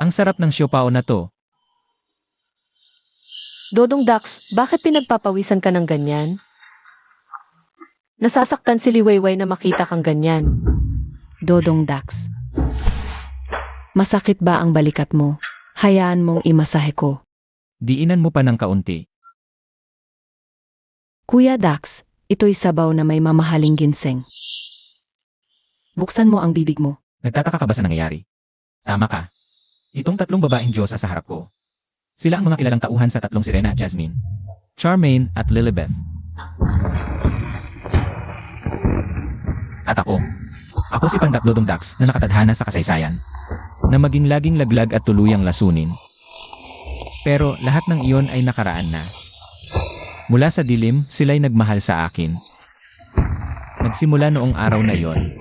Ang sarap ng siopao na to. Dodong Dax, bakit pinagpapawisan ka ng ganyan? Nasasaktan si Liwayway na makita kang ganyan. Dodong Dax. Masakit ba ang balikat mo? Hayaan mong imasahe ko. Diinan mo pa ng kaunti. Kuya Dax, ito'y sabaw na may mamahaling ginseng. Buksan mo ang bibig mo. Nagtataka ka ba sa nangyayari? Tama ka. Itong tatlong babaeng Diyosa sa harap ko. Sila ang mga kilalang tauhan sa tatlong sirena, Jasmine, Charmaine at Lilibeth. At ako. Ako si Pandak Dodong Dax na nakatadhana sa kasaysayan. Na maging laging laglag at tuluyang lasunin. Pero lahat ng iyon ay nakaraan na. Mula sa dilim, sila'y nagmahal sa akin. Nagsimula noong araw na iyon.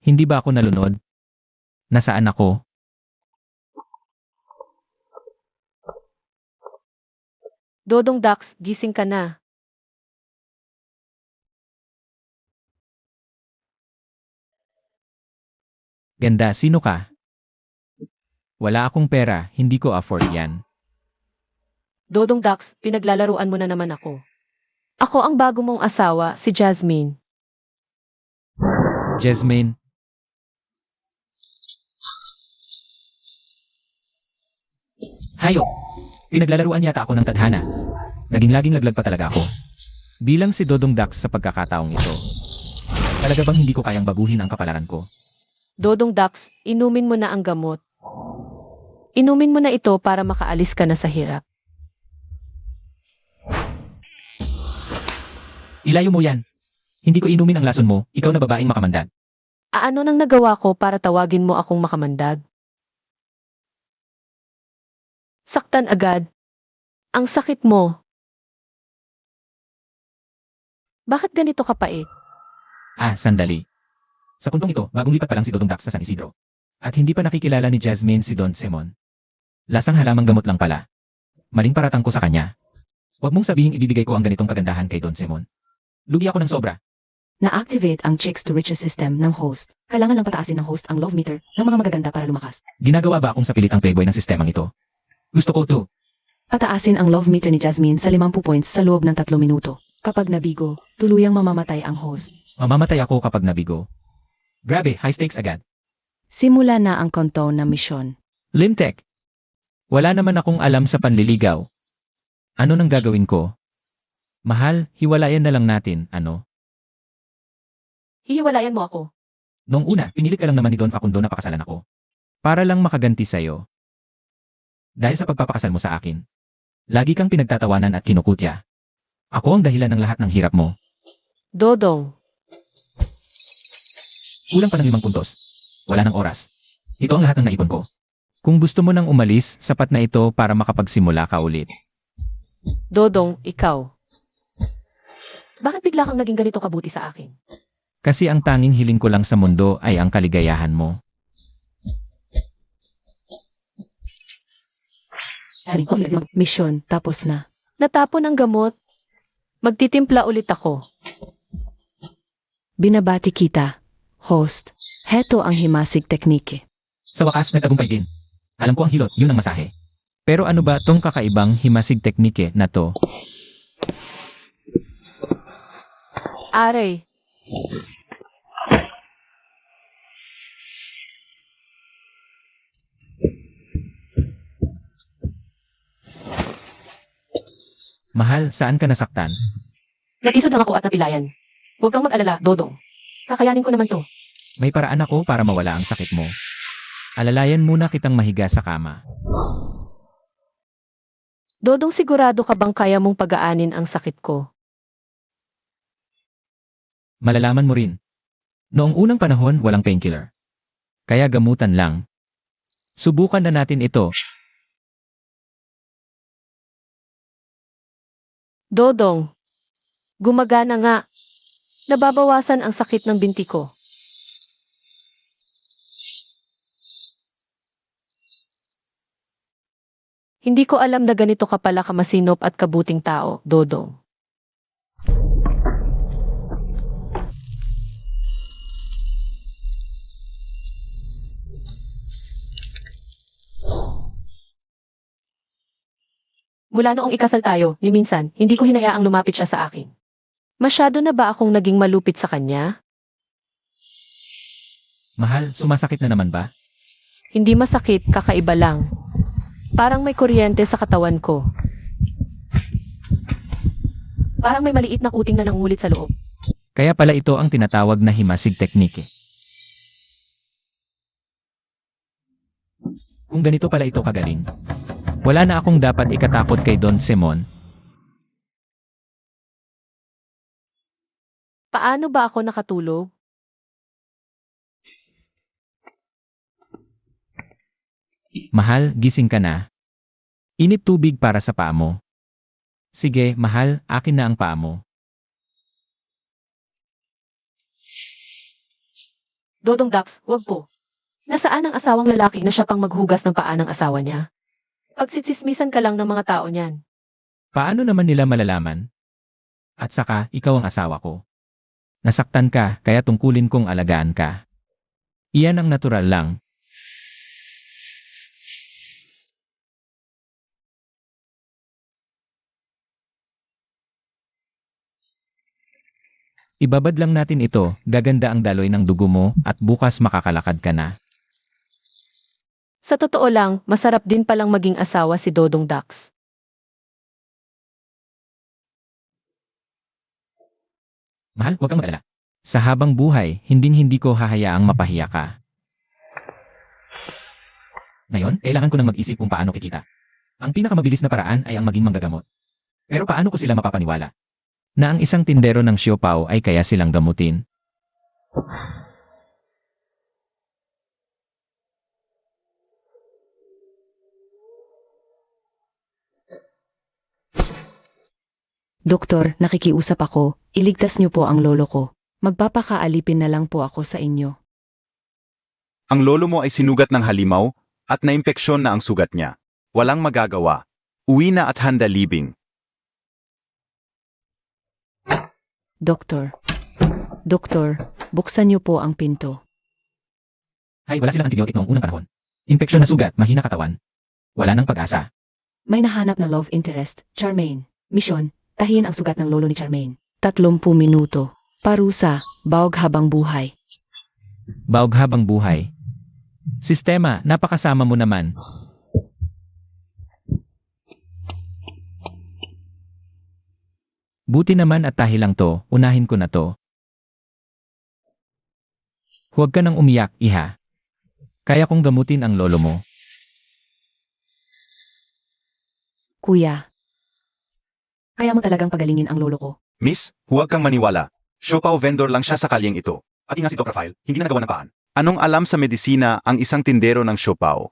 Hindi ba ako nalunod? Nasaan ako? Dodong Dax, gising ka na. Ganda, sino ka? Wala akong pera, hindi ko afford yan. Dodong Dax, pinaglalaruan mo na naman ako. Ako ang bago mong asawa, si Jasmine. Jasmine. Hayop! Pinaglalaruan yata ako ng tadhana. Naging laging laglag pa talaga ako. Bilang si Dodong Dax sa pagkakataong ito. Talaga bang hindi ko kayang baguhin ang kapalaran ko? Dodong Dax, inumin mo na ang gamot. Inumin mo na ito para makaalis ka na sa hirap. Ilayo mo yan. Hindi ko inumin ang lason mo, ikaw na babaeng makamandag. Ano nang nagawa ko para tawagin mo akong makamandag? Saktan agad. Ang sakit mo. Bakit ganito kapait? Sandali. Sa puntong ito, bagong lipat pa lang si Dodong Dax sa San Isidro. At hindi pa nakikilala ni Jasmine si Don Simon. Lasang halamang gamot lang pala. Maling paratang ko sa kanya. Huwag mong sabihing ibibigay ko ang ganitong kagandahan kay Don Simon. Lugi ako ng sobra. Na-activate ang chicks to riches system ng host. Kailangan lang pataasin ng host ang love meter ng mga magaganda para lumakas. Ginagawa ba akong sapilit ang playboy ng sistemang ito? Gusto ko to. Pataasin ang love meter ni Jasmine sa 50 points sa loob ng 3 minuto. Kapag nabigo, tuluyang mamamatay ang host. Mamamatay ako kapag nabigo. Grabe, high stakes agad. Simula na ang countdown na misyon. Limtek. Wala naman akong alam sa panliligaw. Ano nang gagawin ko? Mahal, hiwalayan na lang natin, ano? Hihiwalayan mo ako. Noong una, pinilit ka lang naman ni Don Facundo na pakasalan ako. Para lang makaganti sa'yo. Dahil sa pagpapakasal mo sa akin. Lagi kang pinagtatawanan at kinukutya. Ako ang dahilan ng lahat ng hirap mo. Dodong. Kulang pa ng 5 puntos. Wala ng oras. Ito ang lahat ng naipon ko. Kung gusto mo nang umalis, sapat na ito para makapagsimula ka ulit. Dodong, ikaw. Bakit bigla kang naging ganito kabuti sa akin? Kasi ang tanging hiling ko lang sa mundo ay ang kaligayahan mo. Misyon, tapos na. Natapon ang gamot. Magtitimpla ulit ako. Binabati kita, host. Heto ang himasig teknike. Sa wakas, nagtagumpay din. Alam ko ang hilot, yun ang masahe. Pero ano ba tong kakaibang himasig teknike na to? Aray. Mahal, saan ka nasaktan? Natisod lang ako at napilayan. Huwag kang mag-alala, Dodong. Kakayanin ko naman to. May paraan ako para mawala ang sakit mo. Alalayan muna kitang mahiga sa kama. Dodong, sigurado ka bang kaya mong pagaanin ang sakit ko? Malalaman mo rin. Noong unang panahon, walang painkiller. Kaya gamutan lang. Subukan na natin ito. Dodong. Gumagana nga. Nababawasan ang sakit ng binti ko. Hindi ko alam na ganito ka pala kamasinop at kabuting tao, Dodong. Mula noong ikasal tayo, ni minsan, hindi ko hinayaang lumapit siya sa akin. Masyado na ba akong naging malupit sa kanya? Mahal, sumasakit na naman ba? Hindi masakit, kakaiba lang. Parang may kuryente sa katawan ko. Parang may maliit na kuting na nangungulit sa loob. Kaya pala ito ang tinatawag na himasig teknike. Kung ganito pala ito kagaling, wala na akong dapat ikatakot kay Don Simon. Paano ba ako nakatulog? Mahal, gising ka na. Init tubig para sa paa mo. Sige, mahal, akin na ang paa mo. Dodong Dax, wag po. Nasaan ang asawang lalaki na siya pang maghugas ng paa ng asawa niya? Pagsisismisan ka lang ng mga tao niyan. Paano naman nila malalaman? At saka, ikaw ang asawa ko. Nasaktan ka, kaya tungkulin kong alagaan ka. Iyan ang natural lang. Ibabad lang natin ito, gaganda ang daloy ng dugo mo, at bukas makakalakad ka na. Sa totoo lang, masarap din palang maging asawa si Dodong Dax. Mahal, huwag kang mag-alala. Sa habang buhay, hindi ko hahayaang mapahiya ka. Ngayon, kailangan ko nang mag-isip kung paano kikita. Ang pinakamabilis na paraan ay ang maging manggagamot. Pero paano ko sila mapapaniwala? Na ang isang tindero ng siopaw ay kaya silang gamutin. Doktor, nakikiusap ako. Iligtas niyo po ang lolo ko. Magpapakaalipin na lang po ako sa inyo. Ang lolo mo ay sinugat ng halimaw at naimpeksyon na ang sugat niya. Walang magagawa. Uwi na at handa libing. Doktor. Doktor, buksan niyo po ang pinto. Hay, wala silang antibiotic noong unang panahon. Impeksyon na sugat, mahina katawan. Wala nang pag-asa. May nahanap na love interest, Charmaine. Misyon, tahin ang sugat ng lolo ni Charmaine. 30 minuto. Parusa, bawag habang buhay. Baog habang buhay. Sistema, napakasama mo naman. Buti naman at dahil lang to, unahin ko na to. Huwag ka nang umiyak, iha. Kaya kong gamutin ang lolo mo. Kuya. Kaya mo talagang pagalingin ang lolo ko. Miss, huwag kang maniwala. Siopaw vendor lang siya sa kalyeng ito. At nga si Dr. File, hindi na nagawa ng paan. Anong alam sa medisina ang isang tindero ng siopaw?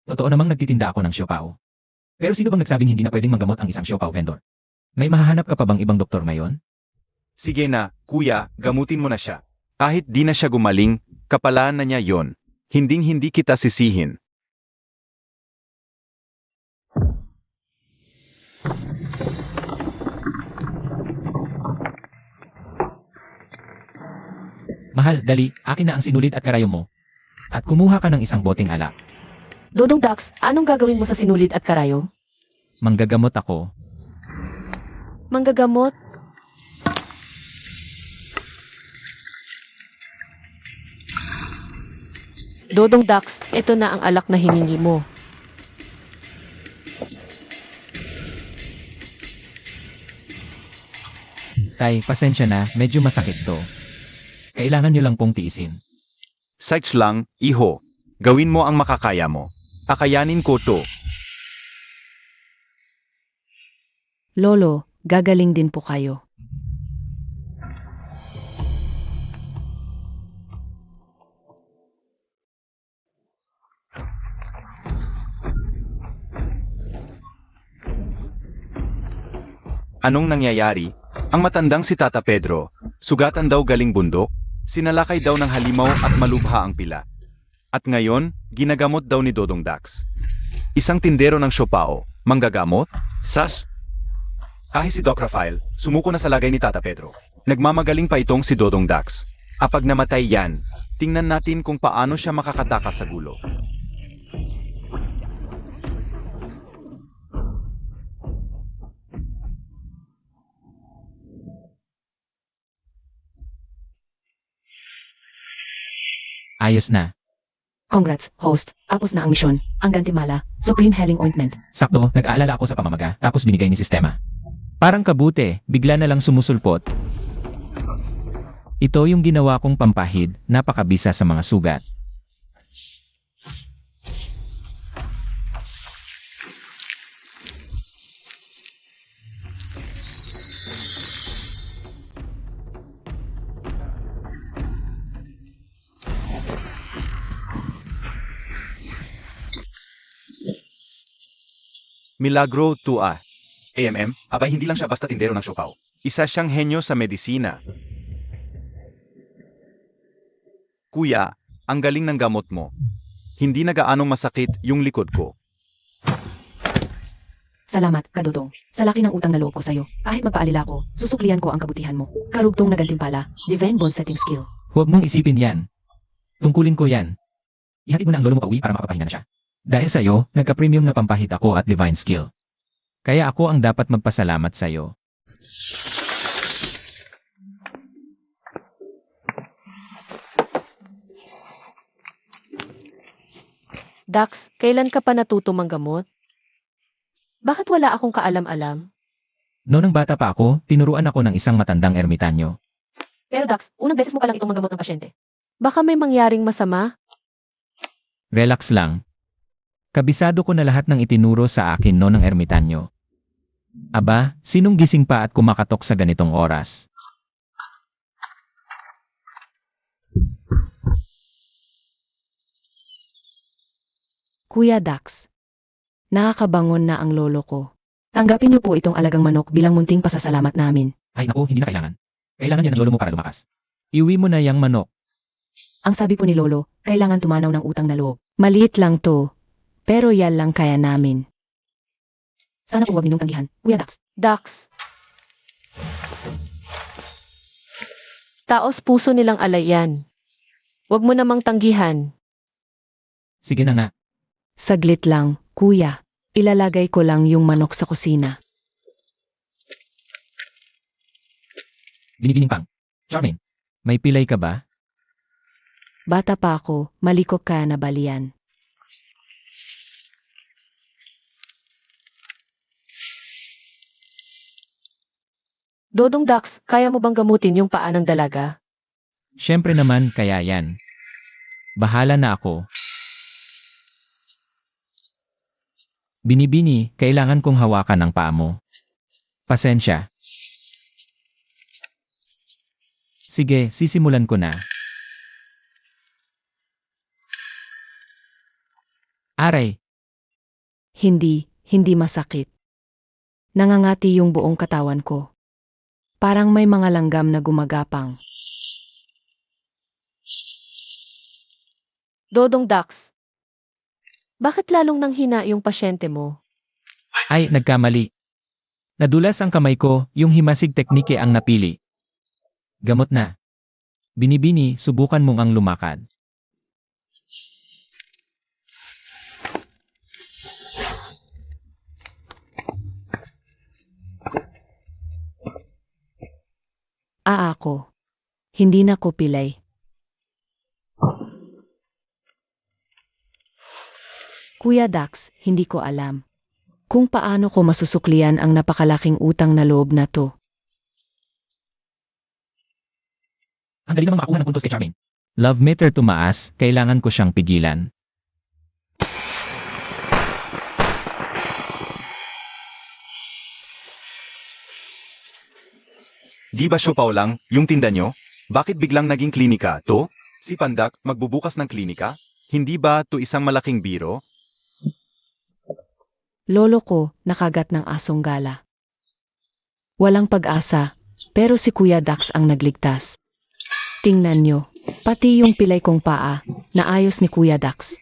Totoo namang nagtitinda ako ng siopaw. Pero sino bang nagsabing hindi na pwedeng manggamot ang isang siopaw vendor? May mahahanap ka pa bang ibang doktor ngayon? Sige na, kuya, gamutin mo na siya. Kahit di na siya gumaling, kapalaan na niya yon. Hinding-hindi kita sisihin. Mahal, dali, akin na ang sinulid at karayom mo. At kumuha ka ng isang boteng alak. Dodong Dax, anong gagawin mo sa sinulid at karayo? Manggagamot ako. Manggagamot? Dodong Dax, ito na ang alak na hiningi mo. Tay, pasensya na, medyo masakit to. Kailangan nyo lang pong tiisin. Sites lang, iho. Gawin mo ang makakaya mo. Kakayanin ko to. Lolo, gagaling din po kayo. Anong nangyayari? Ang matandang si Tata Pedro, sugatan daw galing bundok, sinalakay daw ng halimaw at malubha ang pila. At ngayon, ginagamot daw ni Dodong Dax. Isang tindero ng siopaw, manggagamot? Sas? Kahit si Doc Rafael, sumuko na sa lagay ni Tata Pedro. Nagmamagaling pa itong si Dodong Dax. Apag namatay yan, Tingnan natin kung paano siya makakatakas sa gulo. Ayos na. Congrats, host. Tapos na ang misyon. Ang gantimala, Supreme Healing Ointment. Sakto, nag-aalala ako sa pamamaga, tapos binigay ni sistema. Parang kabuti, bigla na lang sumusulpot. Ito yung ginawa kong pampahid, napakabisa sa mga sugat. Milagro 2A. Abay hindi lang siya basta tindero ng siopaw. Isa siyang henyo sa medisina. Kuya, ang galing ng gamot mo. Hindi na gaanong masakit yung likod ko. Salamat, Kadudong. Sa laki ng utang na loob ko sa'yo. Kahit magpaalila ko, susuklian ko ang kabutihan mo. Karugtong na gantimpala, Divine Bond Setting Skill. Huwag mong isipin yan. Tungkulin ko yan. Ihatid mo na ang lolo mo pauwi para makapahinga na siya. Dahil sa'yo, nagka-premium na pampahid ako at divine skill. Kaya ako ang dapat magpasalamat sa'yo. Dax, kailan ka pa natuto manggamot? Bakit wala akong kaalam-alam? Noong nang bata pa ako, tinuruan ako ng isang matandang ermitanyo. Pero Dax, unang beses mo palang itong manggamot ng pasyente. Baka may mangyaring masama? Relax lang. Kabisado ko na lahat ng itinuro sa akin noon ng ermitanyo. Aba, sinong gising pa at kumakatok sa ganitong oras? Kuya Dax, nakakabangon na ang lolo ko. Tanggapin niyo po itong alagang manok bilang munting pasasalamat namin. Ay naku, hindi na kailangan. Kailangan yan ng lolo mo para lumakas. Iuwi mo na yang manok. Ang sabi po ni lolo, kailangan tumanaw ng utang na loob. Maliit lang to, pero yan lang kaya namin. Sana po huwag ninyong tanggihan, Kuya Dax. Dax. Taos puso nilang alayan. Huwag mo namang tanggihan. Sige na nga. Saglit lang, kuya. Ilalagay ko lang yung manok sa kusina. Binibining pang. Charmaine, may pilay ka ba? Bata pa ako, malikot ka na balian. Dodong Dax, kaya mo bang gamutin yung paa ng dalaga? Siyempre naman, kaya yan. Bahala na ako. Binibini, kailangan kong hawakan ang paa mo. Pasensya. Sige, sisimulan ko na. Aray, Hindi masakit. Nangangati yung buong katawan ko. Parang may mga langgam na gumagapang. Dodong Dax, bakit lalong nanghina yung pasyente mo? ay, nagkamali. Nadulas ang kamay ko, yung himasig teknike ang napili. Gamot na. Binibini, subukan mong ang lumakad. Ako. Hindi na ko pilay. Kuya Dax, hindi ko alam kung paano ko masusuklian ang napakalaking utang na loob na to. Ang galing naman makakuha ng puntos kay Charmaine. Love meter tumaas, kailangan ko siyang pigilan. Di ba siopaw lang, yung tinda nyo? Bakit biglang naging klinika, to? Si Pandak, magbubukas ng klinika? Hindi ba to isang malaking biro? Lolo ko nakagat ng asong gala. Walang pag-asa, pero si Kuya Dax ang nagligtas. Tingnan nyo, pati yung pilay kong paa, naayos ni Kuya Dax.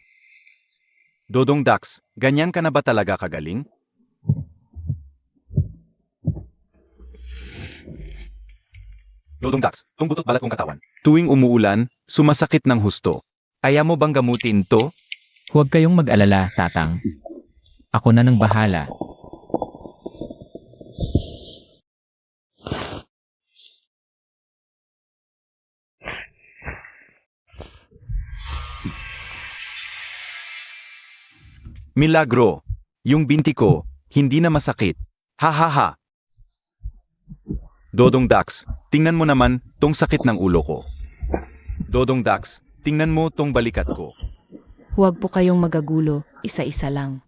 Dodong Dax, ganyan ka na ba talaga kagaling? Dodong Dax, tong butot balat kong katawan. Tuwing umuulan, sumasakit ng husto. Kaya mo bang gamutin to? Huwag kayong mag-alala, Tatang. Ako na nang bahala. Milagro. Yung binti ko, hindi na masakit. Ha ha ha. Dodong Dax, tingnan mo naman tong sakit ng ulo ko. Dodong Dax, tingnan mo tong balikat ko. Huwag po kayong magagulo, isa-isa lang.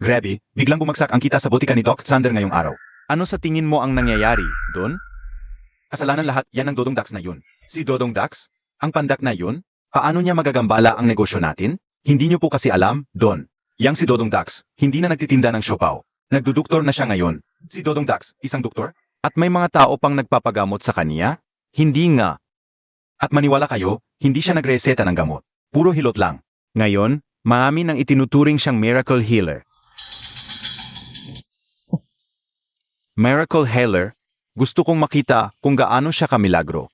Grabe, biglang bumagsak ang kita sa botika ni Doc Sander ngayong araw. Ano sa tingin mo ang nangyayari, Don? Kasalanan lahat yan ng Dodong Dax na yun. Si Dodong Dax? Ang pandak na yun? Paano niya magagambala ang negosyo natin? Hindi niyo po kasi alam, Don. Yang si Dodong Dax, hindi na nagtitinda ng siopaw. Nagduduktor na siya ngayon. Si Dodong Dax, isang doktor? At may mga tao pang nagpapagamot sa kanya? Hindi nga. At maniwala kayo, hindi siya nagreseta ng gamot. Puro hilot lang. Ngayon, maamin ang itinuturing siyang miracle healer. Miracle healer? Gusto kong makita kung gaano siya kamilagro.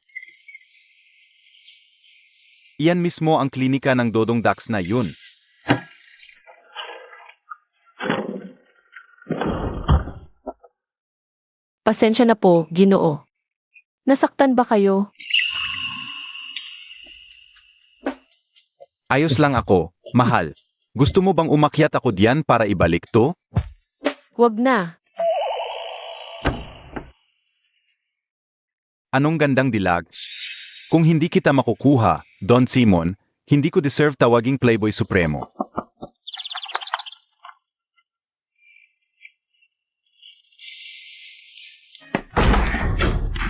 Iyan mismo ang klinika ng Dodong Dax na yun. Pasensya na po, Ginoo. Nasaktan ba kayo? Ayos lang ako, mahal. Gusto mo bang umakyat ako diyan para ibalik to? Huwag na. Anong gandang dilag? Kung hindi kita makukuha, Don Simon, hindi ko deserve tawaging Playboy Supremo.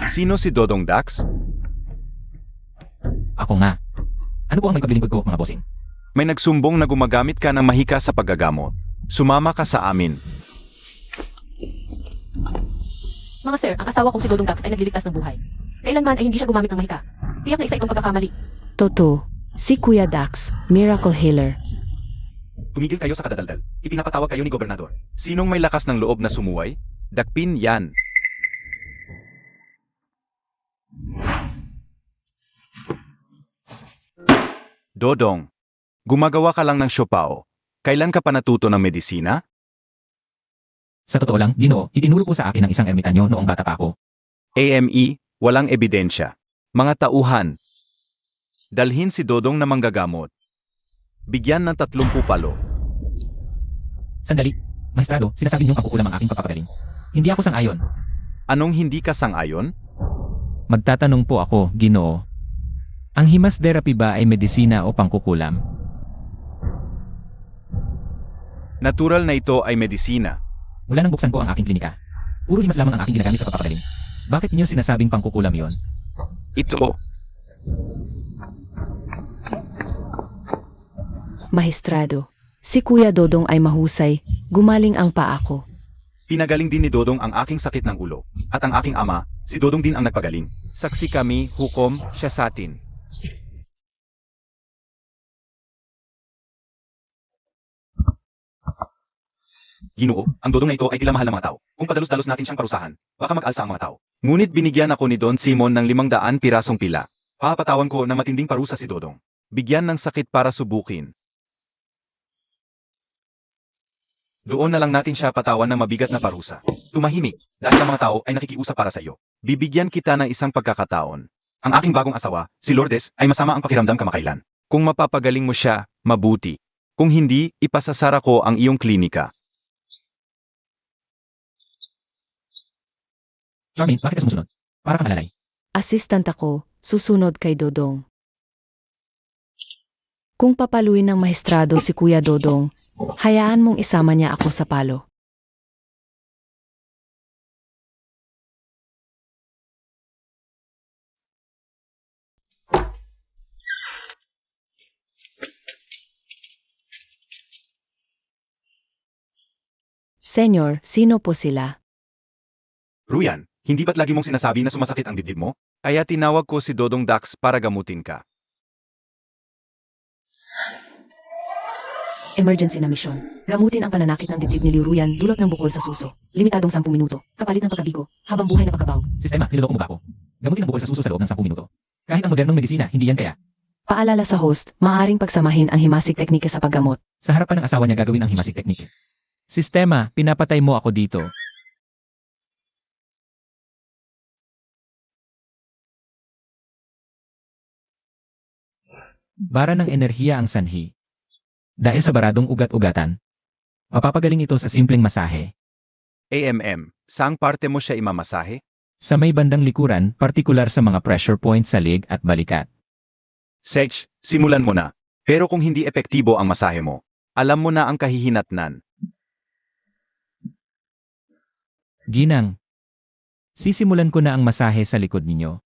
Sino si Dodong Dax? Ako nga. Ano po ang may pabilingkod ko, mga bossing? May nagsumbong na gumagamit ka ng mahika sa paggagamot. Sumama ka sa amin. Mga sir, ang asawa kong si Dodong Dax ay nagliligtas ng buhay. Kailanman ay hindi siya gumamit ng mahika. Tiyak na isa itong pagkakamali. Totoo, si Kuya Dax, miracle healer. Tumigil kayo sa kadadaldal. Ipinapatawag kayo ni Gobernador. Sinong may lakas ng loob na sumuway? Dakpin yan. Dodong, gumagawa ka lang ng siopaw. Kailan ka pa natuto ng medisina? Sa totoo lang, Ginoo, itinuro po sa akin ng isang ermitanyo noong bata pa ako. AME, walang ebidensya. Mga tauhan. Dalhin si Dodong na manggagamot. Bigyan ng 30 palo. Sandali. Maestrado, sinasabi niyong pangkukulam ang aking pagpapagaling. Hindi ako sang-ayon. Anong hindi ka sang-ayon? Magtatanong po ako, Ginoo. Ang himas therapy ba ay medisina o pangkukulam? Natural na ito ay medisina. Mula nang buksan ko ang aking klinika, puro himas lamang ang aking ginagamit sa pagpapagaling. Bakit niyo sinasabing pangkukulam yon? Ito. Mahistrado, si Kuya Dodong ay mahusay, gumaling ang paa ko. Pinagaling din ni Dodong ang aking sakit ng ulo. At ang aking ama, si Dodong din ang nagpagaling. Saksi kami, hukom, siya sa atin. Ginoo, ang Dodong na ito ay tila mahal ng mga tao. Kung padalos-dalos natin siyang parusahan, baka mag-alsa ang mga tao. Ngunit binigyan ako ni Don Simon ng 500 pirasong pila. Papatawan ko na matinding parusa si Dodong. Bigyan ng sakit para subukin. Doon na lang natin siya patawan ng mabigat na parusa. Tumahimik, dahil ang mga tao ay nakikiusap para sa iyo. Bibigyan kita ng isang pagkakataon. Ang aking bagong asawa, si Lourdes, ay masama ang pakiramdam kamakailan. Kung mapapagaling mo siya, mabuti. Kung hindi, ipasasara ko ang iyong klinika. Charmaine, bakit ka sumusunod? Para kang alalay. Assistant ako, susunod kay Dodong. Kung papaluin ng mahistrado si Kuya Dodong, hayaan mong isama niya ako sa palo. Senyor, sino po sila? Ruyan, hindi ba't lagi mong sinasabi na sumasakit ang dibdib mo? Kaya tinawag ko si Dodong Dax para gamutin ka. Emergency na misyon. Gamutin ang pananakit ng dibdib ni Liuruyan dulot ng bukol sa suso. Limitadong 10 minuto. Kapalit ng pagkabigo. Habang buhay na pagkabaw. Sistema, niloloko mo ba ako? Gamutin ang bukol sa suso sa loob ng 10 minuto. Kahit ang modernong medisina, hindi yan kaya. Paalala sa host, maaaring pagsamahin ang himasik teknike sa paggamot. Sa harapan ng asawa niya gagawin ang himasik technique. Sistema, pinapatay mo ako dito. Bara ng enerhiya ang sanhi. Dahil sa baradong ugat-ugatan, mapapagaling ito sa simpleng masahe. Saang parte mo siya imamasahe? Sa may bandang likuran, partikular sa mga pressure points sa leg at balikat. Sage, simulan mo na. Pero kung hindi epektibo ang masahe mo, alam mo na ang kahihinatnan. Ginang, sisimulan ko na ang masahe sa likod ninyo.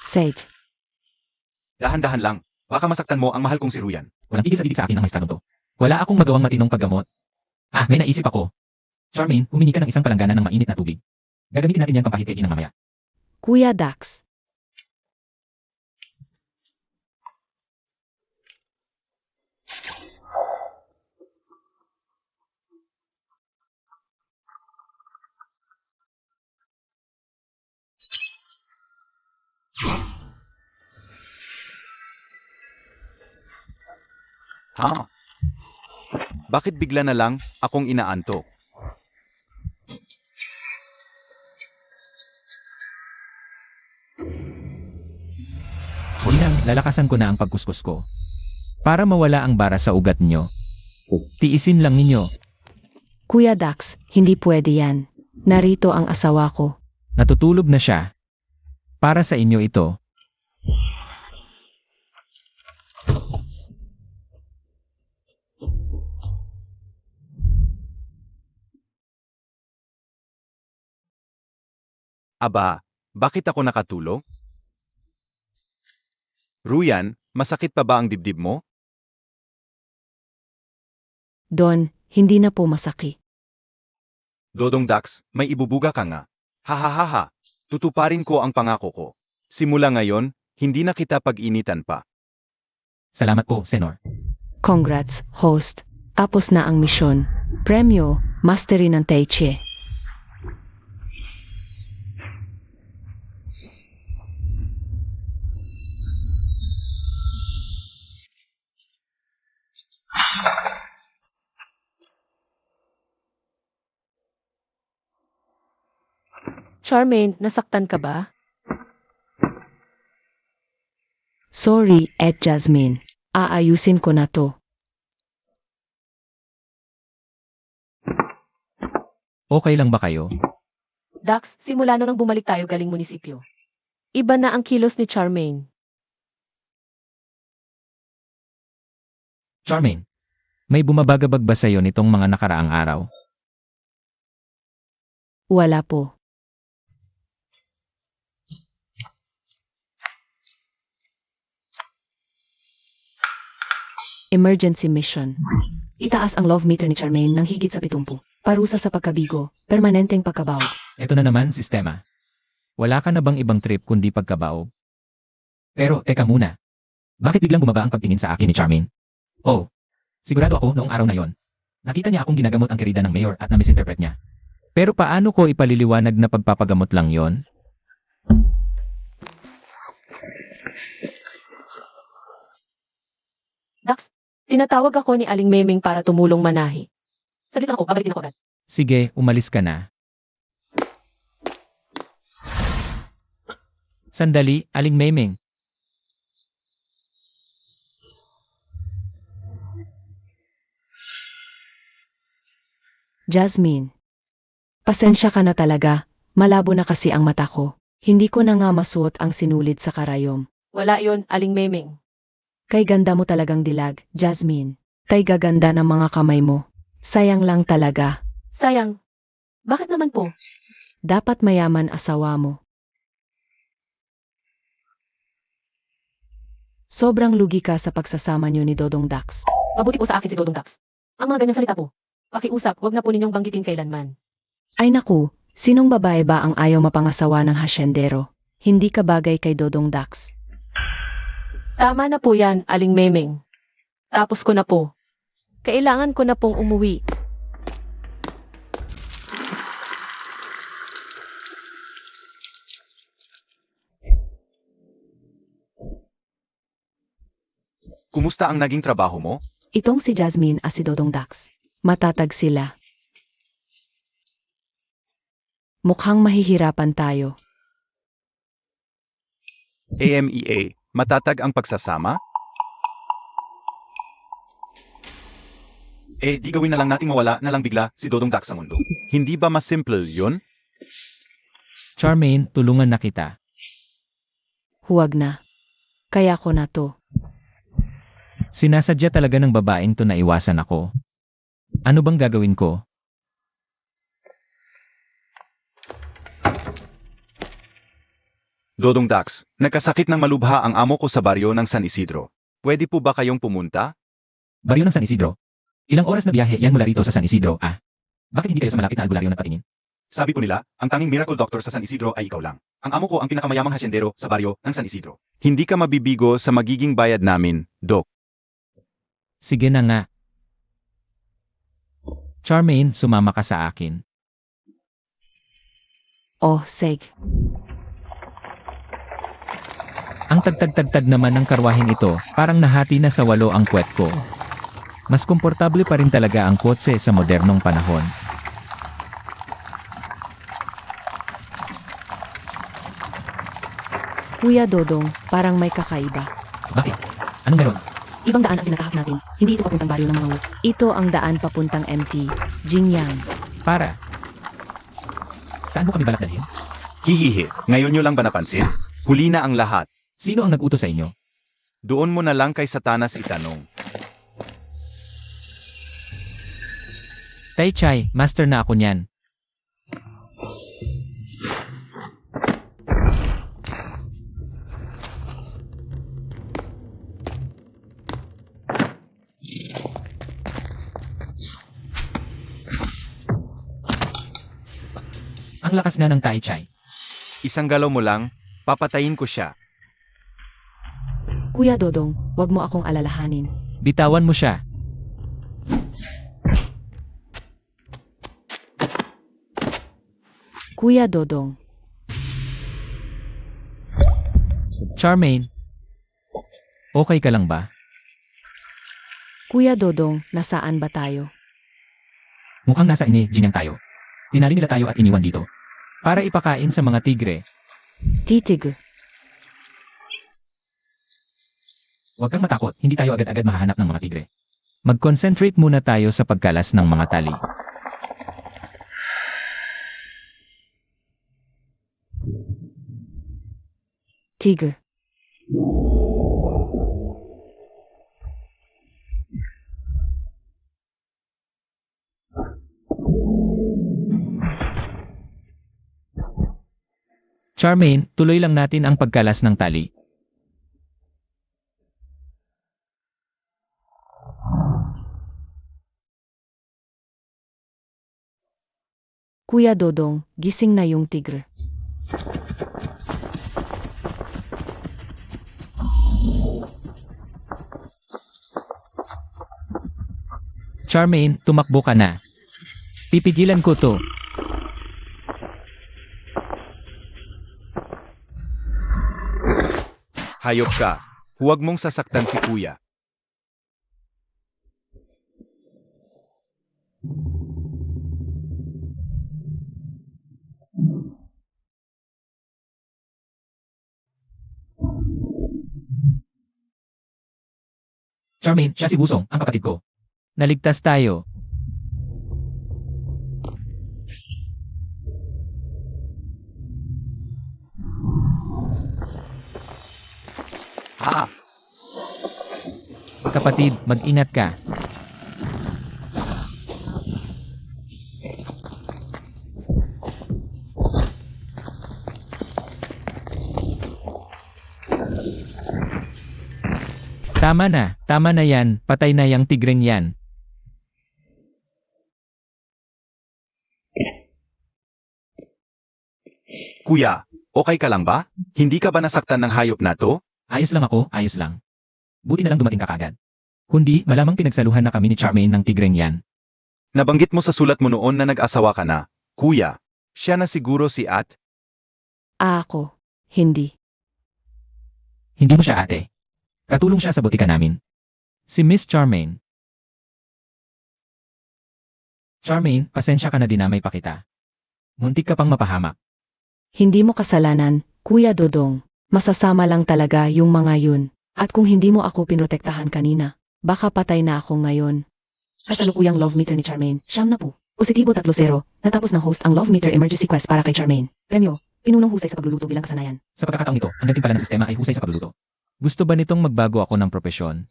Sage. Dahan-dahan lang. Baka masaktan mo ang mahal kong si Ruyan. Walang tigil sa didig sa akin ang maestradong to. Wala akong magawang matinong paggamot. May naisip ako. Charmaine, humingi ka ng isang palangganan ng mainit na tubig. Gagamitin natin yan pampahid kay Ginang mamaya. Kuya Dax. Ha? Bakit bigla na lang akong inaantok? Ginang, lalakasan ko na ang pagkuskus ko. Para mawala ang bara sa ugat nyo. Tiisin lang ninyo. Kuya Dax, hindi pwede yan. Narito ang asawa ko. Natutulog na siya. Para sa inyo ito. Aba, bakit ako nakatulog? Ruyan, masakit pa ba ang dibdib mo? Don, hindi na po masaki. Dodong Dax, may ibubuga ka nga. Hahaha, tutuparin ko ang pangako ko. Simula ngayon, hindi na kita pag-initan pa. Salamat po, Senor. Congrats, host. Tapos na ang misyon. Premyo, Mastery ng Tai Chi. Charmaine, nasaktan ka ba? Sorry, Jasmine. Aayusin ko na to. Okay lang ba kayo? Dax, simula na nang bumalik tayo galing munisipyo. Iba na ang kilos ni Charmaine. Charmaine, may bumabagabag ba sa'yo nitong mga nakaraang araw? Wala po. Emergency mission. Itaas ang love meter ni Charmaine ng higit sa 70. Parusa sa pagkabigo, permanenteng pagkabaw. Ito na naman, sistema. Wala ka na bang ibang trip kundi pagkabaog? Pero, teka muna. Bakit biglang bumaba ang pagtingin sa akin ni Charmaine? Oh, sigurado ako noong araw na yon. Nakita niya akong ginagamot ang kerida ng mayor at na-misinterpret niya. Pero paano ko ipaliliwanag na pagpapagamot lang yon? Dax, tinatawag ako ni Aling Memeng para tumulong manahi. Salita ako, babalik din ako agad. Sige, umalis ka na. Sandali, Aling Memeng. Jasmine. Pasensya ka na talaga. Malabo na kasi ang mata ko. Hindi ko na nga masuot ang sinulid sa karayom. Wala yon, Aling Memeng. Kay ganda mo talagang dilag, Jasmine. Kay gaganda ng mga kamay mo. Sayang lang talaga. Sayang. Bakit naman po? Dapat mayaman asawa mo. Sobrang lugi ka sa pagsasama niyo ni Dodong Dax. Mabuti po sa akin si Dodong Dax. Ang mga ganyang salita po. Pakiusap, wag na po ninyong banggitin kailanman. Ay naku, sinong babae ba ang ayaw mapangasawa ng hasyendero? Hindi ka bagay kay Dodong Dax. Tama na po yan, Aling Memeng. Tapos ko na po. Kailangan ko na pong umuwi. Kumusta ang naging trabaho mo? Itong si Jasmine at si Dodong Dax. Matatag sila. Mukhang mahihirapan tayo. AMEA, matatag ang pagsasama? Di gawin na lang nating mawala na lang bigla si Dodong Dax sa mundo. Hindi ba mas simple yun? Charmaine, tulungan na kita. Huwag na. Kaya ko na to. Sinasadya talaga ng babaeng to na iwasan ako. Ano bang gagawin ko? Dodong Dax, nagkasakit ng malubha ang amo ko sa baryo ng San Isidro. Pwede po ba kayong pumunta? Baryo ng San Isidro? Ilang oras na biyahe yan mula rito sa San Isidro, ah? Bakit hindi kayo sa malapit na albularyo nagpatingin? Sabi po nila, ang tanging miracle doctor sa San Isidro ay ikaw lang. Ang amo ko ang pinakamayamang hasyendero sa baryo ng San Isidro. Hindi ka mabibigo sa magiging bayad namin, Doc. Sige na nga. Charmaine, sumama ka sa akin. Oh, seg. Ang tagtag-tagtag naman ng karwahin ito, parang nahati na sa 8 ang puwet ko. Mas komportable pa rin talaga ang kotse sa modernong panahon. Kuya Dodong, parang may kakaiba. Bakit? Anong meron? Ibang daan ang tinatahak natin. Hindi ito papuntang baryo ng mga wuk. Ito ang daan papuntang MT, Jingyang. Para. Saan mo kami balak dalhin? Hihihi, ngayon nyo lang ba napansin? Huli na ang lahat. Sino ang nag-utos sa inyo? Doon mo na lang kay Satanas itanong. Tai Chai, master na ako niyan. Ang lakas na ng Tai Chai. Isang galaw mo lang, papatayin ko siya. Kuya Dodong, wag mo akong alalahanin. Bitawan mo siya. Kuya Dodong, Charmaine. Okay ka lang ba? Kuya Dodong, nasaan ba tayo? Mukhang nasa Jingyang tayo. Tinali nila tayo at iniwan dito. Para ipakain sa mga tigre. Titig. Huwag kang matakot, hindi tayo agad-agad mahahanap ng mga tigre. Mag-concentrate muna tayo sa pagkalas ng mga tali. Tiger. Charmaine, tuloy lang natin ang pagkalas ng tali. Kuya Dodong, gising na yung tigre. Charmaine, tumakbo ka na. Pipigilan ko to. Hayop ka. Huwag mong sasaktan si kuya. Charmaine, siya si Busong, ang kapatid ko. Naligtas tayo. Ha! Kapatid, mag-ingat ka. Tama na yan, patay na yang tigreng yan. Kuya, okay ka lang ba? Hindi ka ba nasaktan ng hayop na to? Ayos lang ako, ayos lang. Buti na lang dumating ka kagad. Kundi, malamang pinagsaluhan na kami ni Charmaine ng tigreng yan. Nabanggit mo sa sulat mo noon na nag-asawa ka na. Kuya, siya na siguro si At? Ako. Hindi. Hindi mo siya ate. Katulong siya sa butika namin. Si Miss Charmaine. Charmaine, pasensya ka na dinamay pa kita. Muntik ka pang mapahamak. Hindi mo kasalanan, Kuya Dodong. Masasama lang talaga yung mga yun. At kung hindi mo ako pinrotektahan kanina, baka patay na ako ngayon. Kasalukuyang love meter ni Charmaine, siyam na po. Positibo 30. Natapos ng host ang love meter emergency quest para kay Charmaine. Premyo, pinunong husay sa pagluluto bilang kasanayan. Sa pagkakataong ito, ang gantimpala ng sistema ay husay sa pagluluto. Gusto ba nitong magbago ako ng propesyon?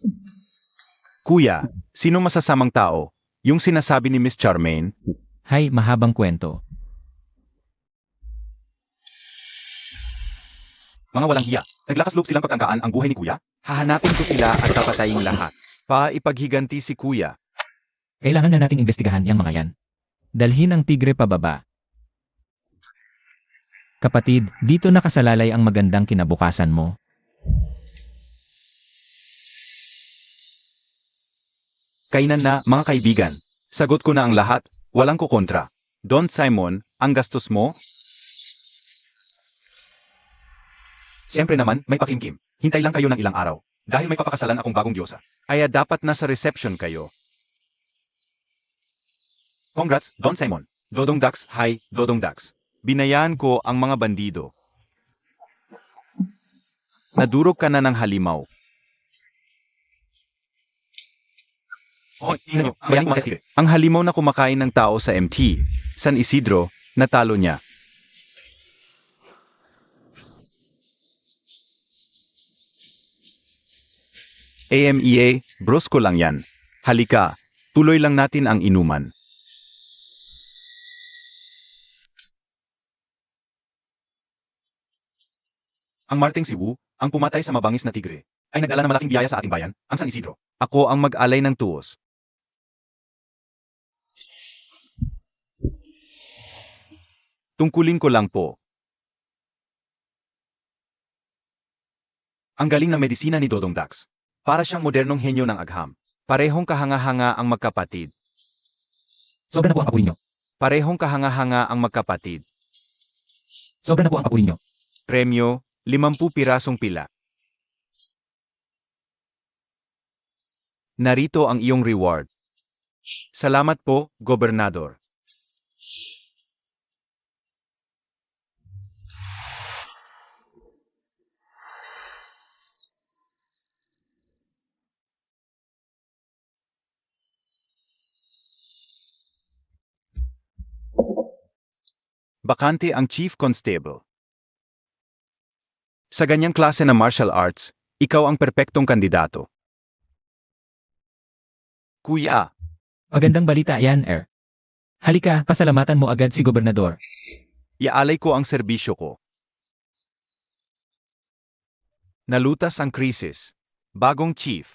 Kuya, sino masasamang tao? Yung sinasabi ni Miss Charmaine? Hay, mahabang kwento. Mga walang hiya. Naglakas loob silang pagtangkaan ang buhay ni Kuya? Hahanapin ko sila at papatayin lahat. Ipaghiganti si Kuya. Kailangan na nating imbestigahan yang mga yan. Dalhin ang tigre pababa. Kapatid, dito nakasalalay ang magandang kinabukasan mo. Kainan na, mga kaibigan. Sagot ko na ang lahat, walang kukontra. Don Simon, ang gastos mo? Siyempre naman, may pakimkim. Hintay lang kayo ng ilang araw. Dahil may papakasalan akong bagong diyosa. Kaya dapat nasa reception kayo. Congrats, Don Simon. Dodong Dax, hi, Dodong Dax. Binayaan ko ang mga bandido. Nadurog ka na ng halimaw. Tingnan nyo, bayang mga tigre. Ang halimaw na kumakain ng tao sa MT, San Isidro, natalo niya. AMEA, bros ko lang yan. Halika, tuloy lang natin ang inuman. Ang Marting si Wu, ang pumatay sa mabangis na tigre, ay nagdala ng malaking biyaya sa ating bayan, ang San Isidro. Ako ang mag-alay ng tuos. Tungkulin ko lang po. Ang galing ng medisina ni Dodong Dax. Para siyang modernong henyo ng agham. Parehong kahanga-hanga ang magkapatid. Sobra na po ang papuri nyo. Parehong kahanga-hanga ang magkapatid. Sobra na po ang papuri nyo. Premyo, 50 pirasong pila. Narito ang iyong reward. Salamat po, Gobernador. Bakante ang Chief Constable. Sa ganyang klase na martial arts, ikaw ang perpektong kandidato. Kuya, Magandang balita yan, Halika, pasalamatan mo agad si Gobernador. iaalay ko ang serbisyo ko. Nalutas ang krisis. Bagong chief.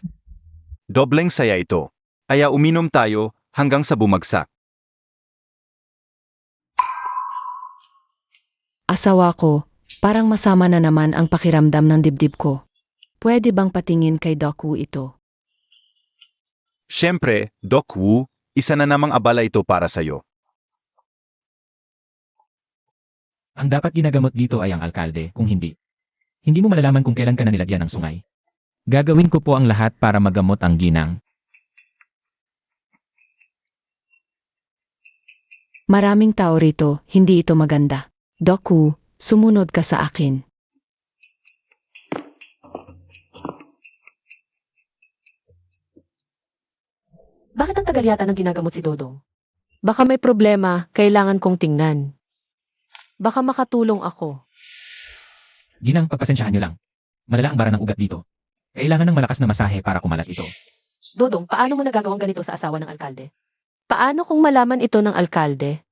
Dobleng saya ito. Kaya uminom tayo hanggang sa bumagsak. Asawa ko, parang masama na naman ang pakiramdam ng dibdib ko. Pwede bang patingin kay Doc Wu ito? Siyempre, Doc Wu, isa na namang abala ito para sa'yo. Ang dapat ginagamot dito ay ang alkalde, kung hindi. Hindi mo malalaman kung kailan ka na nilagyan ng sungay. Gagawin ko po ang lahat para magamot ang ginang. Maraming tao rito, hindi ito maganda. Doc Wu, sumunod ka sa akin. Bakit ang tagal yata ng ginagamot si Dodong? Baka may problema, kailangan kong tingnan. Baka makatulong ako. Ginang, pagpasensyahan nyo lang. Malala ang bara ng ugat dito. Kailangan ng malakas na masahe para kumalat ito. Dodong, paano mo nagagawang ganito sa asawa ng alkalde? Paano kung malaman ito ng alkalde?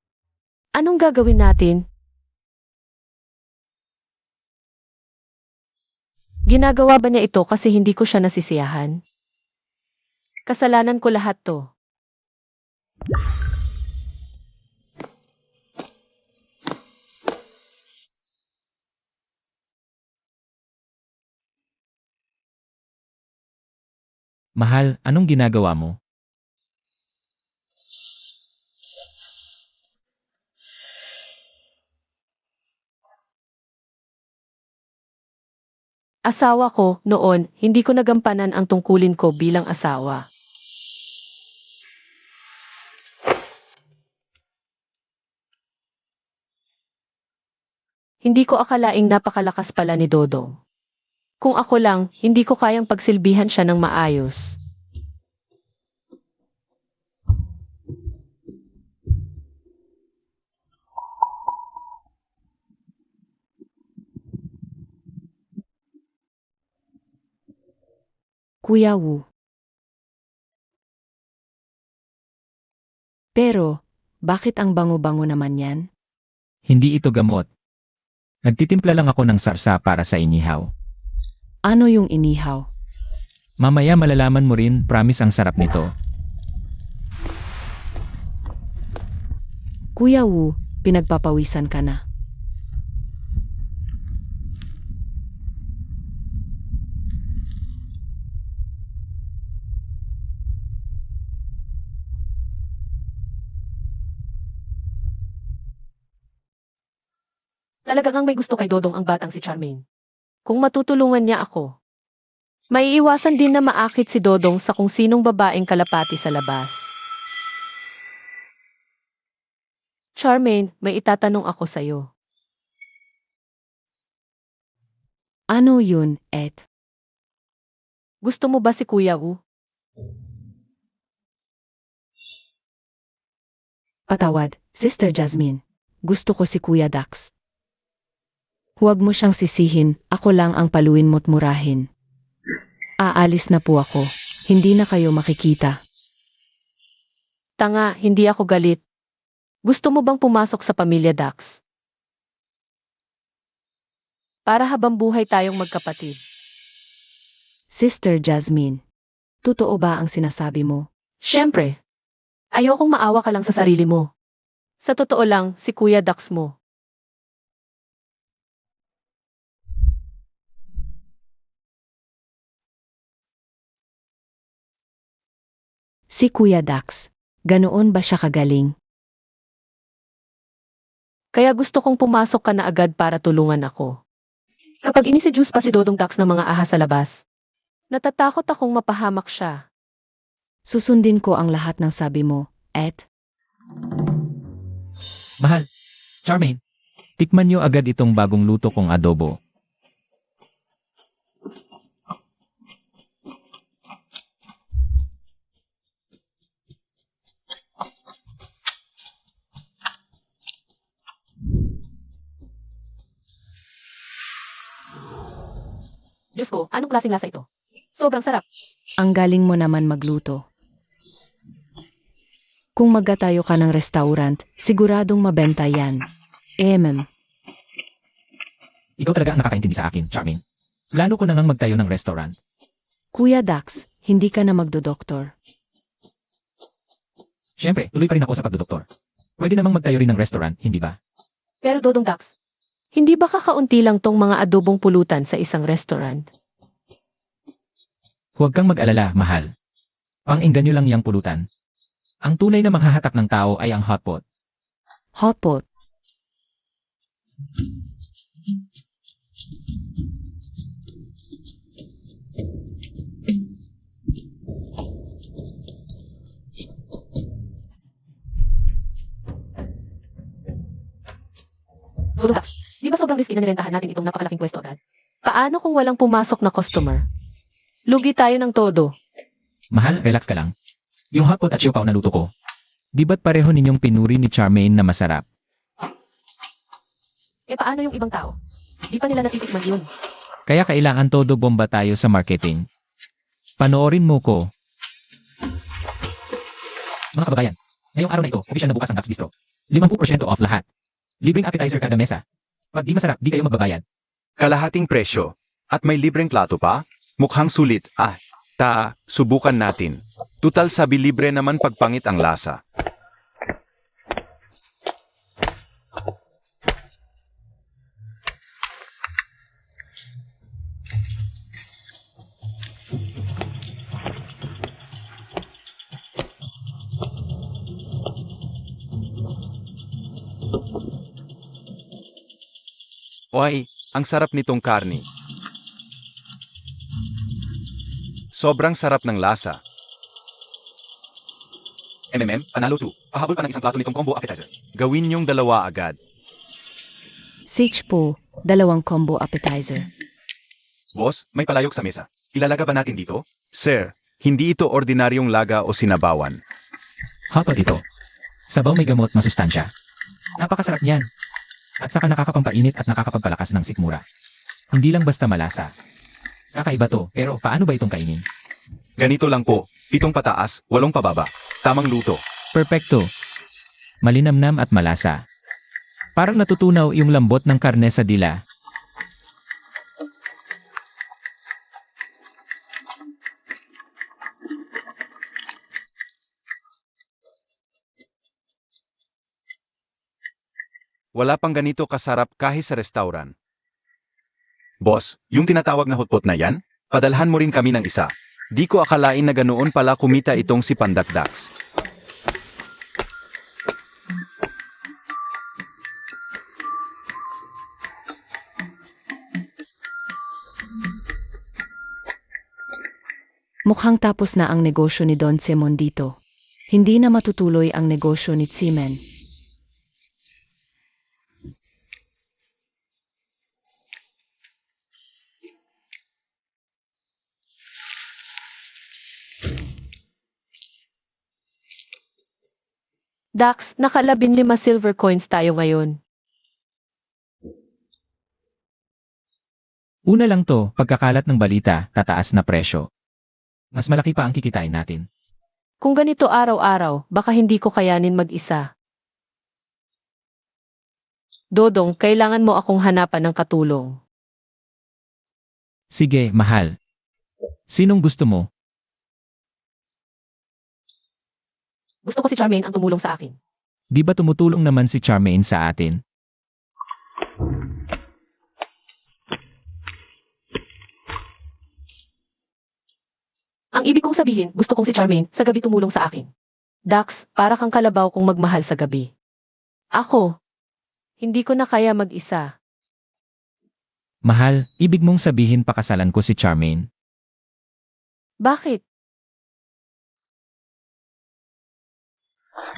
Anong gagawin natin? Ginagawa ba niya ito kasi hindi ko siya nasisiyahan? Kasalanan ko lahat to. Mahal, anong ginagawa mo? Asawa ko, noon, hindi ko nagampanan ang tungkulin ko bilang asawa. Hindi ko akalaing napakalakas pala ni Dodong. Kung ako lang, hindi ko kayang pagsilbihan siya ng maayos. Kuya Wu. Pero, bakit ang bango-bango naman yan? Hindi ito gamot. Nagtitimpla lang ako ng sarsa para sa inihaw. Ano yung inihaw? Mamaya malalaman mo rin, promise ang sarap nito. Kuya Wu, pinagpapawisan ka na. Talagang may gusto kay Dodong ang batang si Charmaine. Kung matutulungan niya ako, maiiwasan din na maakit si Dodong sa kung sinong babaeng kalapati sa labas. Charmaine, may itatanong ako sa'yo. Ano yun, Ed? Gusto mo ba si Kuya Wu? Patawad, Sister Jasmine. Gusto ko si Kuya Dax. Huwag mo siyang sisihin, ako lang ang paluin mo't murahin. Aalis na po ako, hindi na kayo makikita. Tanga, hindi ako galit. Gusto mo bang pumasok sa pamilya Dax? Para habang buhay tayong magkapatid. Sister Jasmine, totoo ba ang sinasabi mo? Siyempre. Ayokong maawa ka lang sa sarili mo. Sa totoo lang, si Kuya Dax mo. Si Kuya Dax, ganoon ba siya kagaling? Kaya gusto kong pumasok ka na agad para tulungan ako. Kapag iniseduce pa si Dodong Dax ng mga ahas sa labas, natatakot akong mapahamak siya. Susundin ko ang lahat ng sabi mo, Ed. Mahal, Charmaine, tikman niyo agad itong bagong luto kong adobo. Diyos ko, anong klaseng lasa ito? Sobrang sarap. Ang galing mo naman magluto. Kung magatayo ka ng restaurant, siguradong mabenta yan. Ikaw talaga ang nakakaintindi sa akin, Charmaine. Plano ko na ngang magtayo ng restaurant. Kuya Dax, hindi ka na magdodoktor. Siyempre, tuloy pa rin ako sa pagdodoktor. Pwede namang magtayo rin ng restaurant, hindi ba? Pero Dodong Dax, hindi ba kakaunti lang tong mga adobong pulutan sa isang restaurant? Huwag kang mag-alala, mahal. Pang-engganyo lang yang pulutan. Ang tunay na maghahatak ng tao ay ang hotpot. Hotpot. Dodong Dax, di ba sobrang risky na nirentahan natin itong napakalaking pwesto agad? Paano kung walang pumasok na customer? Lugi tayo ng todo. Mahal, relax ka lang. Yung hotpot at siopaw na luto ko. Di ba't pareho ninyong pinuri ni Charmaine na masarap? Eh paano yung ibang tao? Di pa nila natitikman yun. Kaya kailangan todo bomba tayo sa marketing. Panoorin mo ko. Mga kababayan, ngayong araw na ito, opisyal na bukas ang Dax Bistro. 50% off lahat. Libreng appetizer kada mesa. Pag di masarap, di kayo magbabayad. Kalahating presyo. At may libreng plato pa? Mukhang sulit. Subukan natin. Tutal sabi libre naman pagpangit ang lasa. Oy, ang sarap nitong karni. Sobrang sarap ng lasa. Panalo 2. Pahabol pa ng isang plato nitong combo appetizer. Gawin niyong dalawa agad. Siege po, 2 combo appetizer. Boss, may palayok sa mesa. Ilalaga ba natin dito? Sir, hindi ito ordinaryong laga o sinabawan. Hotdog ito. Sabaw may gamot, masustansya. Napakasarap niyan. At saka nakakapampainit at nakakapagpalakas ng sikmura. Hindi lang basta malasa. Kakaiba to, pero paano ba itong kainin? Ganito lang po, 7 pataas, 8 pababa. Tamang luto. Perpekto. Malinamnam at malasa. Parang natutunaw yung lambot ng karne sa dila. Wala pang ganito kasarap kahit sa restaurant. Boss, yung tinatawag na hotpot na yan, padalhan mo rin kami ng isa. Di ko akalain na ganoon pala kumita itong si Pandakdax. Mukhang tapos na ang negosyo ni Don Simon dito. Hindi na matutuloy ang negosyo ni Tsimen. Dax, naka-15 silver coins tayo ngayon. Una lang to, pagkakalat ng balita, tataas na presyo. Mas malaki pa ang kikitain natin. Kung ganito araw-araw, baka hindi ko kayanin mag-isa. Dodong, kailangan mo akong hanapan ng katulong. Sige, mahal. Sinong gusto mo? Gusto ko si Charmaine ang tumulong sa akin. Di ba tumutulong naman si Charmaine sa atin? Ang ibig kong sabihin, gusto kong si Charmaine sa gabi tumulong sa akin. Dax, para kang kalabaw kung magmahal sa gabi. Ako, hindi ko na kaya mag-isa. Mahal, ibig mong sabihin pakasalan ko si Charmaine? Bakit?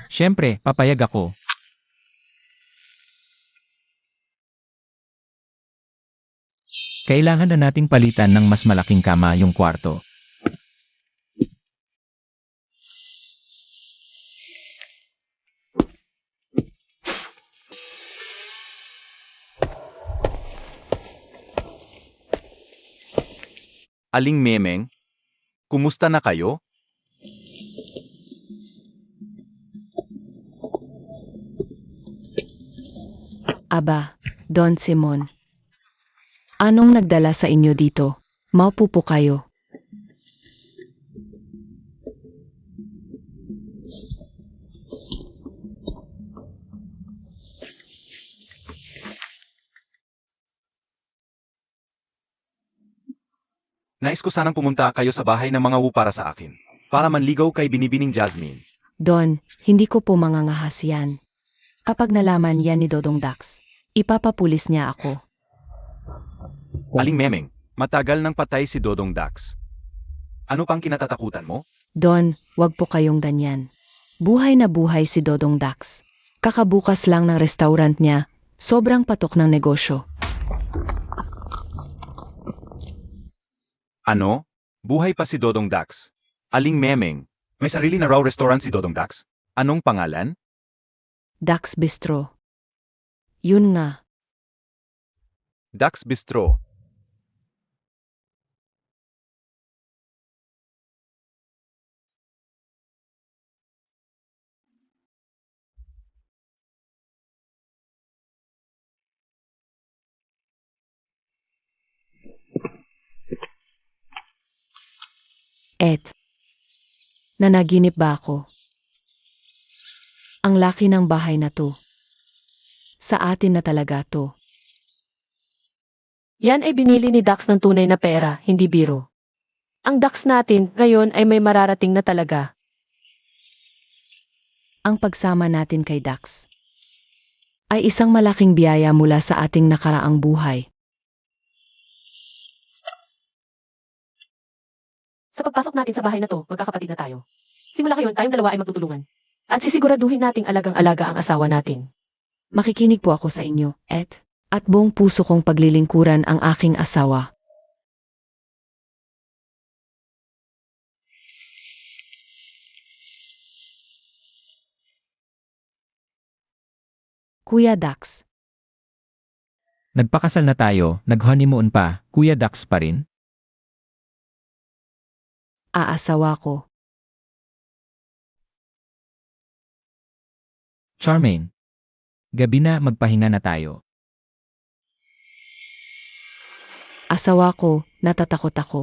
Siyempre, papayag ako. Kailangan na nating palitan ng mas malaking kama yung kwarto. Aling Memeng, kumusta na kayo? Aba, Don Simon. Anong nagdala sa inyo dito? Maupo po kayo. Nais ko sanang pumunta kayo sa bahay ng mga wu para sa akin. Para manligaw kay Binibining Jasmine. Don, hindi ko po mangangahas yan. Kapag nalaman yan ni Dodong Dax, ipapapulis niya ako. Aling Memeng, matagal nang patay si Dodong Dax. Ano pang kinatatakutan mo? Don, wag po kayong ganyan. Buhay na buhay si Dodong Dax. Kakabukas lang ng restaurant niya, sobrang patok ng negosyo. Ano? Buhay pa si Dodong Dax. Aling Memeng, may sarili na raw restaurant si Dodong Dax? Anong pangalan? Dax Bistro. Yun nga. Dax Bistro. Ed, nanaginip ba ako? Ang laki ng bahay na to. Sa atin na talaga to. Yan ay binili ni Dax ng tunay na pera, hindi biro. Ang Dax natin ngayon ay may mararating na talaga. Ang pagsama natin kay Dax ay isang malaking biyaya mula sa ating nakaraang buhay. Sa pagpasok natin sa bahay na to, magkakapatid na tayo. Simula ngayon, tayong dalawa ay magtutulungan. At sisiguraduhin nating alagang-alaga ang asawa natin. Makikinig po ako sa inyo, Ed, at buong puso kong paglilingkuran ang aking asawa. Kuya Dax, Nagpakasal na tayo, nag-honeymoon pa, Kuya Dax pa rin? aasawa ko. Charmaine. Gabi na, magpahinga na tayo. Asawa ko, natatakot ako.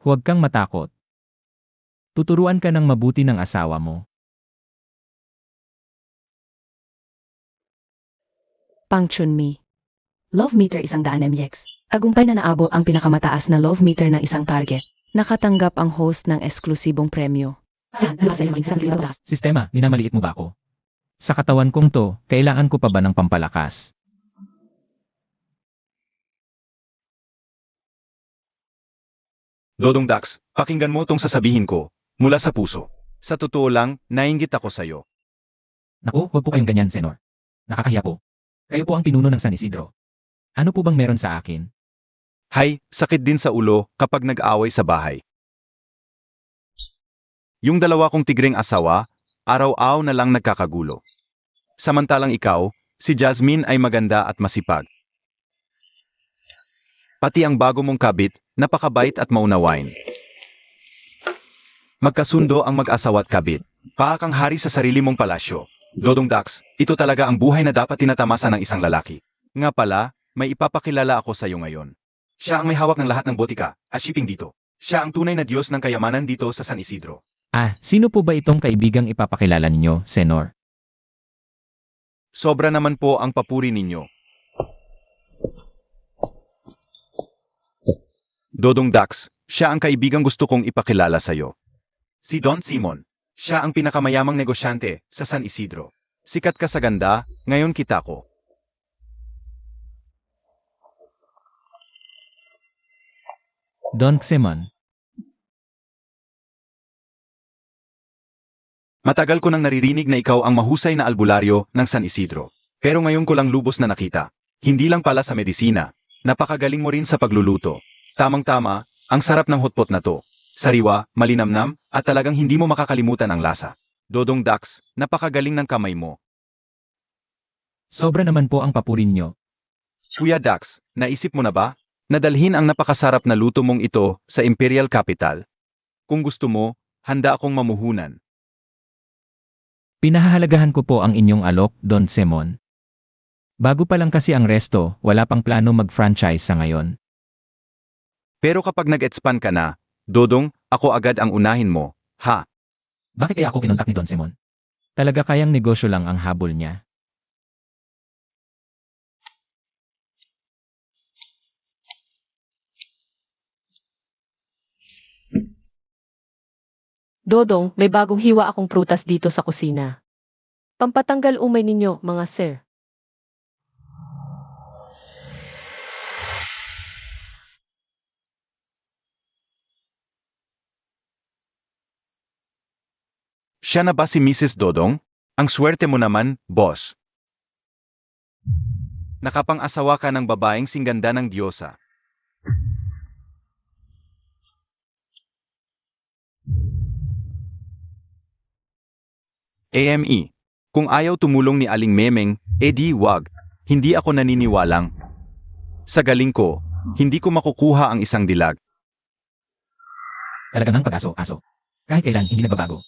Huwag kang matakot. Tuturuan ka ng mabuti ng asawa mo. Pang Chunmi. Love meter 100 mx. Tagumpay na naabot ang pinakamataas na love meter ng isang target. Nakatanggap ang host ng eksklusibong premyo. Sistema, minamaliit mo ba ako? Sa katawan kong to, kailangan ko pa ba ng pampalakas? Dodong Dax, pakinggan mo tong sasabihin ko, mula sa puso. Sa totoo lang, nainggit ako sa'yo. Naku, huwag po kayong ganyan, Senor. Nakakahiya po. Kayo po ang pinuno ng San Isidro. Ano po bang meron sa akin? Hay, sakit din sa ulo kapag nag-away sa bahay. Yung dalawa kong tigring asawa, araw-araw na lang nagkakagulo. Samantalang ikaw, si Jasmine ay maganda at masipag. Pati ang bago mong kabit, napakabait at maunawain. Magkasundo ang mag-asawa at kabit. Paakang hari sa sarili mong palasyo. Dodong Dax, ito talaga ang buhay na dapat tinatamasa ng isang lalaki. Nga pala, may ipapakilala ako sa iyo ngayon. Siya ang may hawak ng lahat ng botika at shipping dito. Siya ang tunay na Diyos ng kayamanan dito sa San Isidro. Ah, sino po ba itong kaibigang ipapakilala ninyo, Senor? Sobra naman po ang papuri ninyo. Dodong Dax, siya ang kaibigang gusto kong ipakilala sa iyo. Si Don Simon. Siya ang pinakamayamang negosyante sa San Isidro. Sikat ka sa ganda, ngayon kita ko. Don Xemon. Matagal ko nang naririnig na ikaw ang mahusay na albularyo ng San Isidro. Pero ngayon ko lang lubos na nakita. Hindi lang pala sa medisina. Napakagaling mo rin sa pagluluto. Tamang-tama, ang sarap ng hotpot na to. Sariwa, malinamnam, at talagang hindi mo makakalimutan ang lasa. Dodong Dax, napakagaling ng kamay mo. Sobra naman po ang papurin nyo. Kuya Dax, naisip mo na ba? Nadalhin ang napakasarap na luto mong ito sa Imperial Capital. Kung gusto mo, handa akong mamuhunan. Pinahahalagahan ko po ang inyong alok, Don Simon. Bago pa lang kasi ang resto, wala pang plano mag-franchise sa ngayon. Pero kapag nag-expand ka na, Dodong, ako agad ang unahin mo, ha? Bakit kaya ako kinontak ni Don Simon? Talaga kayang negosyo lang ang habol niya. Dodong, may bagong hiwa akong prutas dito sa kusina. Pampatanggal umay ninyo, mga sir. Siya na ba si Mrs. Dodong? Ang swerte mo naman, boss. Nakapang-asawa ka ng babaeng singganda ng Diyosa. AME. Kung ayaw tumulong ni Aling Memeng, edi wag. Hindi ako naniniwalang. Sa galing ko, hindi ko makukuha ang isang dilag. Talaga ngang pag-aso, aso. Kahit kailan, hindi nagbabago.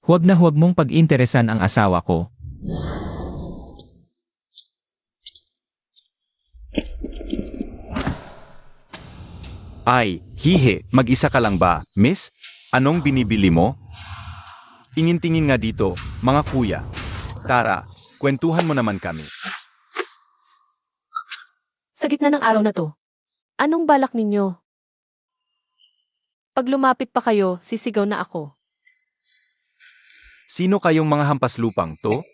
Huwag na huwag mong pag-interesan ang asawa ko. Ay, hihe, mag-isa ka lang ba, miss? Anong binibili mo? Tingin-tingin nga dito, mga kuya. Tara, kwentuhan mo naman kami. Sa gitna ng araw na to, anong balak ninyo? Pag lumapit pa kayo, sisigaw na ako. Sino kayong mga hampas lupang to?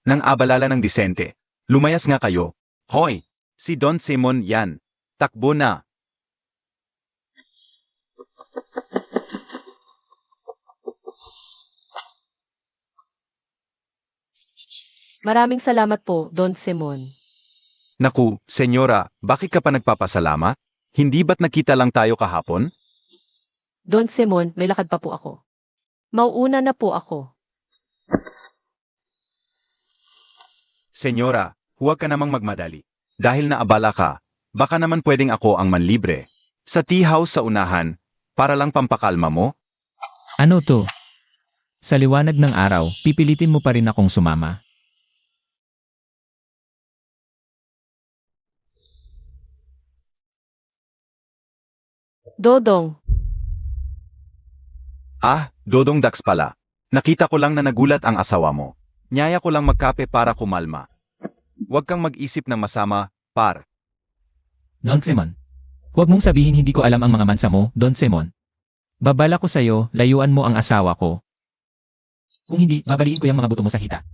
Nang abalala ng disente. Lumayas nga kayo. Hoy, si Don Simon yan. Takbo na. Maraming salamat po, Don Simon. Naku, senyora, bakit ka pa nagpapasalamat? Hindi ba't nakita lang tayo kahapon? Don Simon, may lakad pa po ako. Mauuna na po ako. Senyora, huwag ka namang magmadali. Dahil naabala ka, baka naman pwedeng ako ang manlibre. Sa tea house sa unahan, para lang pampakalma mo? Ano to? Sa liwanag ng araw, pipilitin mo pa rin akong sumama. Dodong, Ah, Dodong Dax pala. Nakita ko lang na nagulat ang asawa mo. Nyaya ko lang magkape para kumalma. Huwag kang mag-isip ng masama, par. Don Simon. Huwag mong sabihin hindi ko alam ang mga mansa mo, Don Simon. Babala ko sa'yo, layuan mo ang asawa ko. Kung hindi, babaliin ko yung mga buto mo sa hita.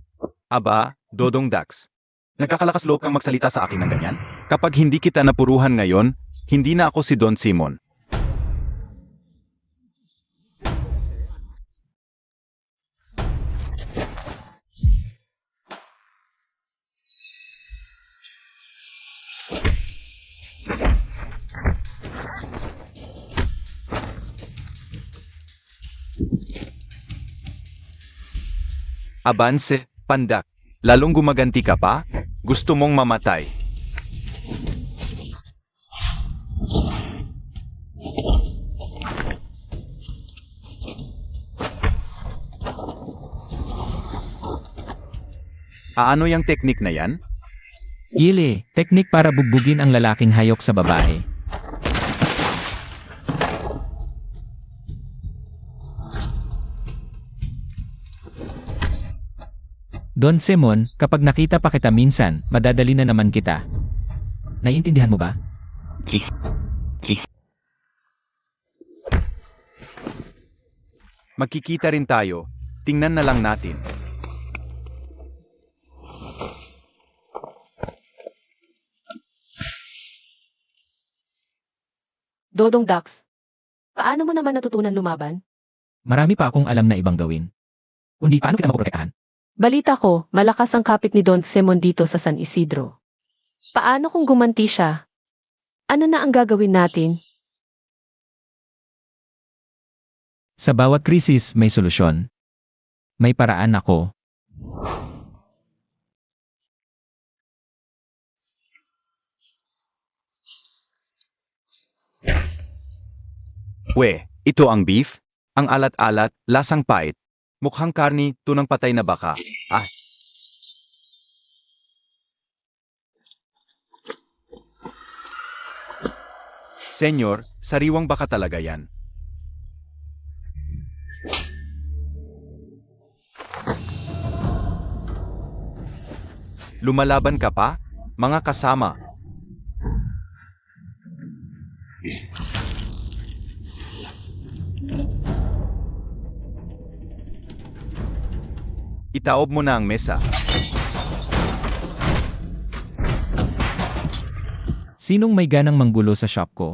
Aba, Dodong Dax. Nagkakalakas loob kang magsalita sa akin ng ganyan? Kapag hindi kita napuruhan ngayon, hindi na ako si Don Simon. Abanse, pandak. Lalong gumaganti ka pa? Gusto mong mamatay. Ano yung teknik na yan? Ile, teknik para bugbugin ang lalaking hayok sa babae. Don Simon, kapag nakita pa kita minsan, madadali na naman kita. Naiintindihan mo ba? Magkikita rin tayo. Tingnan na lang natin. Dodong Dax. Paano mo naman natutunan lumaban? Marami pa akong alam na ibang gawin. Kundi paano kita mapoprotektahan? Balita ko, malakas ang kapit ni Don Simon dito sa San Isidro. Paano kung gumanti siya? Ano na ang gagawin natin? Sa bawat krisis may solusyon. May paraan ako. We, ito ang beef? Ang alat-alat, lasang pait. Mukhang karni, tunang patay na baka. Ah. Senyor, sariwang baka talaga yan. Lumalaban ka pa? Mga kasama. Itaob mo na ang mesa. Sinong may ganang manggulo sa shop ko?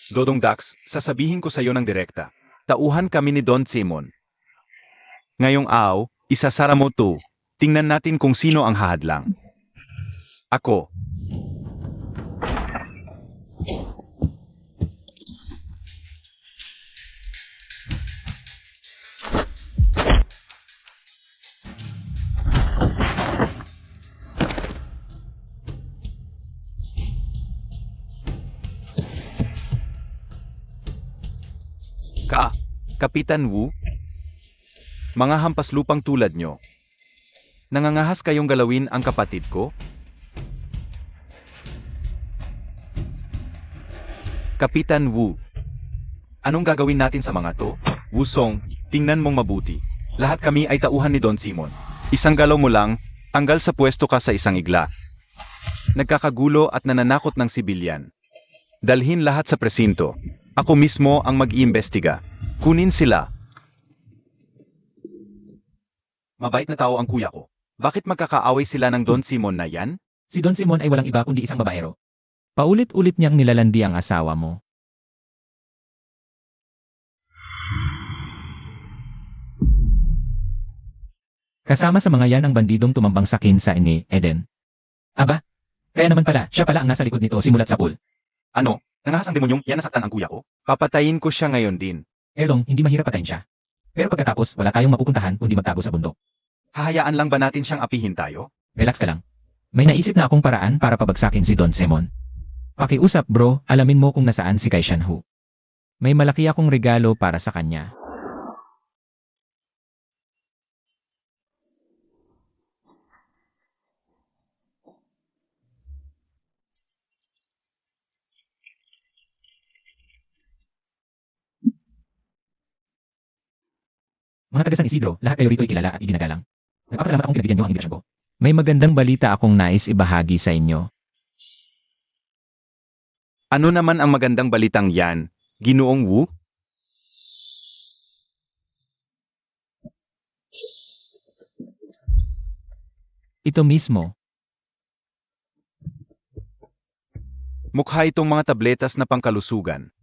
Dodong Dax, sasabihin ko sa iyo ng direkta. Tauhan kami ni Don Simon. Ngayong araw, isasara mo to. Tingnan natin kung sino ang hahadlang. Ako. Kapitan Wu, Mga hampas lupang tulad nyo. Nangangahas kayong galawin ang kapatid ko? Kapitan Wu. Anong gagawin natin sa mga to? Wusong, tingnan mong mabuti. Lahat kami ay tauhan ni Don Simon. Isang galaw mo lang, tanggal sa pwesto ka sa isang igla. Nagkakagulo at nananakot ng sibilyan. Dalhin lahat sa presinto. Ako mismo ang mag-iimbestiga. Kunin sila. Mabait na tao ang kuya ko. Bakit magkakaaway sila ng Don Simon na yan? Si Don Simon ay walang iba kundi isang babaero. Paulit-ulit niyang nilalandi ang asawa mo. Kasama sa mga yan ang bandidong tumambang sa kin sa ni Eden. Aba, kaya naman pala, siya pala ang nasa likod nito simulat sa pool. Ano? Nangahas ang demonyong yan nasaktan ang kuya ko? Papatayin ko siya ngayon din. Erlong, hindi mahirap patayin siya. Pero pagkatapos, wala tayong mapupuntahan kundi magtago sa bundok. Hahayaan lang ba natin siyang apihin tayo? Relax ka lang. May naisip na akong paraan para pabagsakin si Don Simon. Pakiusap bro, alamin mo kung nasaan si Kai Shanhu. May malaki akong regalo para sa kanya. Mga taga San Isidro, lahat kayo rito ay kilala at iginagalang. Nagpapasalamat akong pinagbigyan niyo ang imbitasyon ko. May magandang balita akong nais ibahagi sa inyo. Ano naman ang magandang balitang yan, Ginoong Wu? Ito mismo. Mukha itong mga tabletas na pangkalusugan.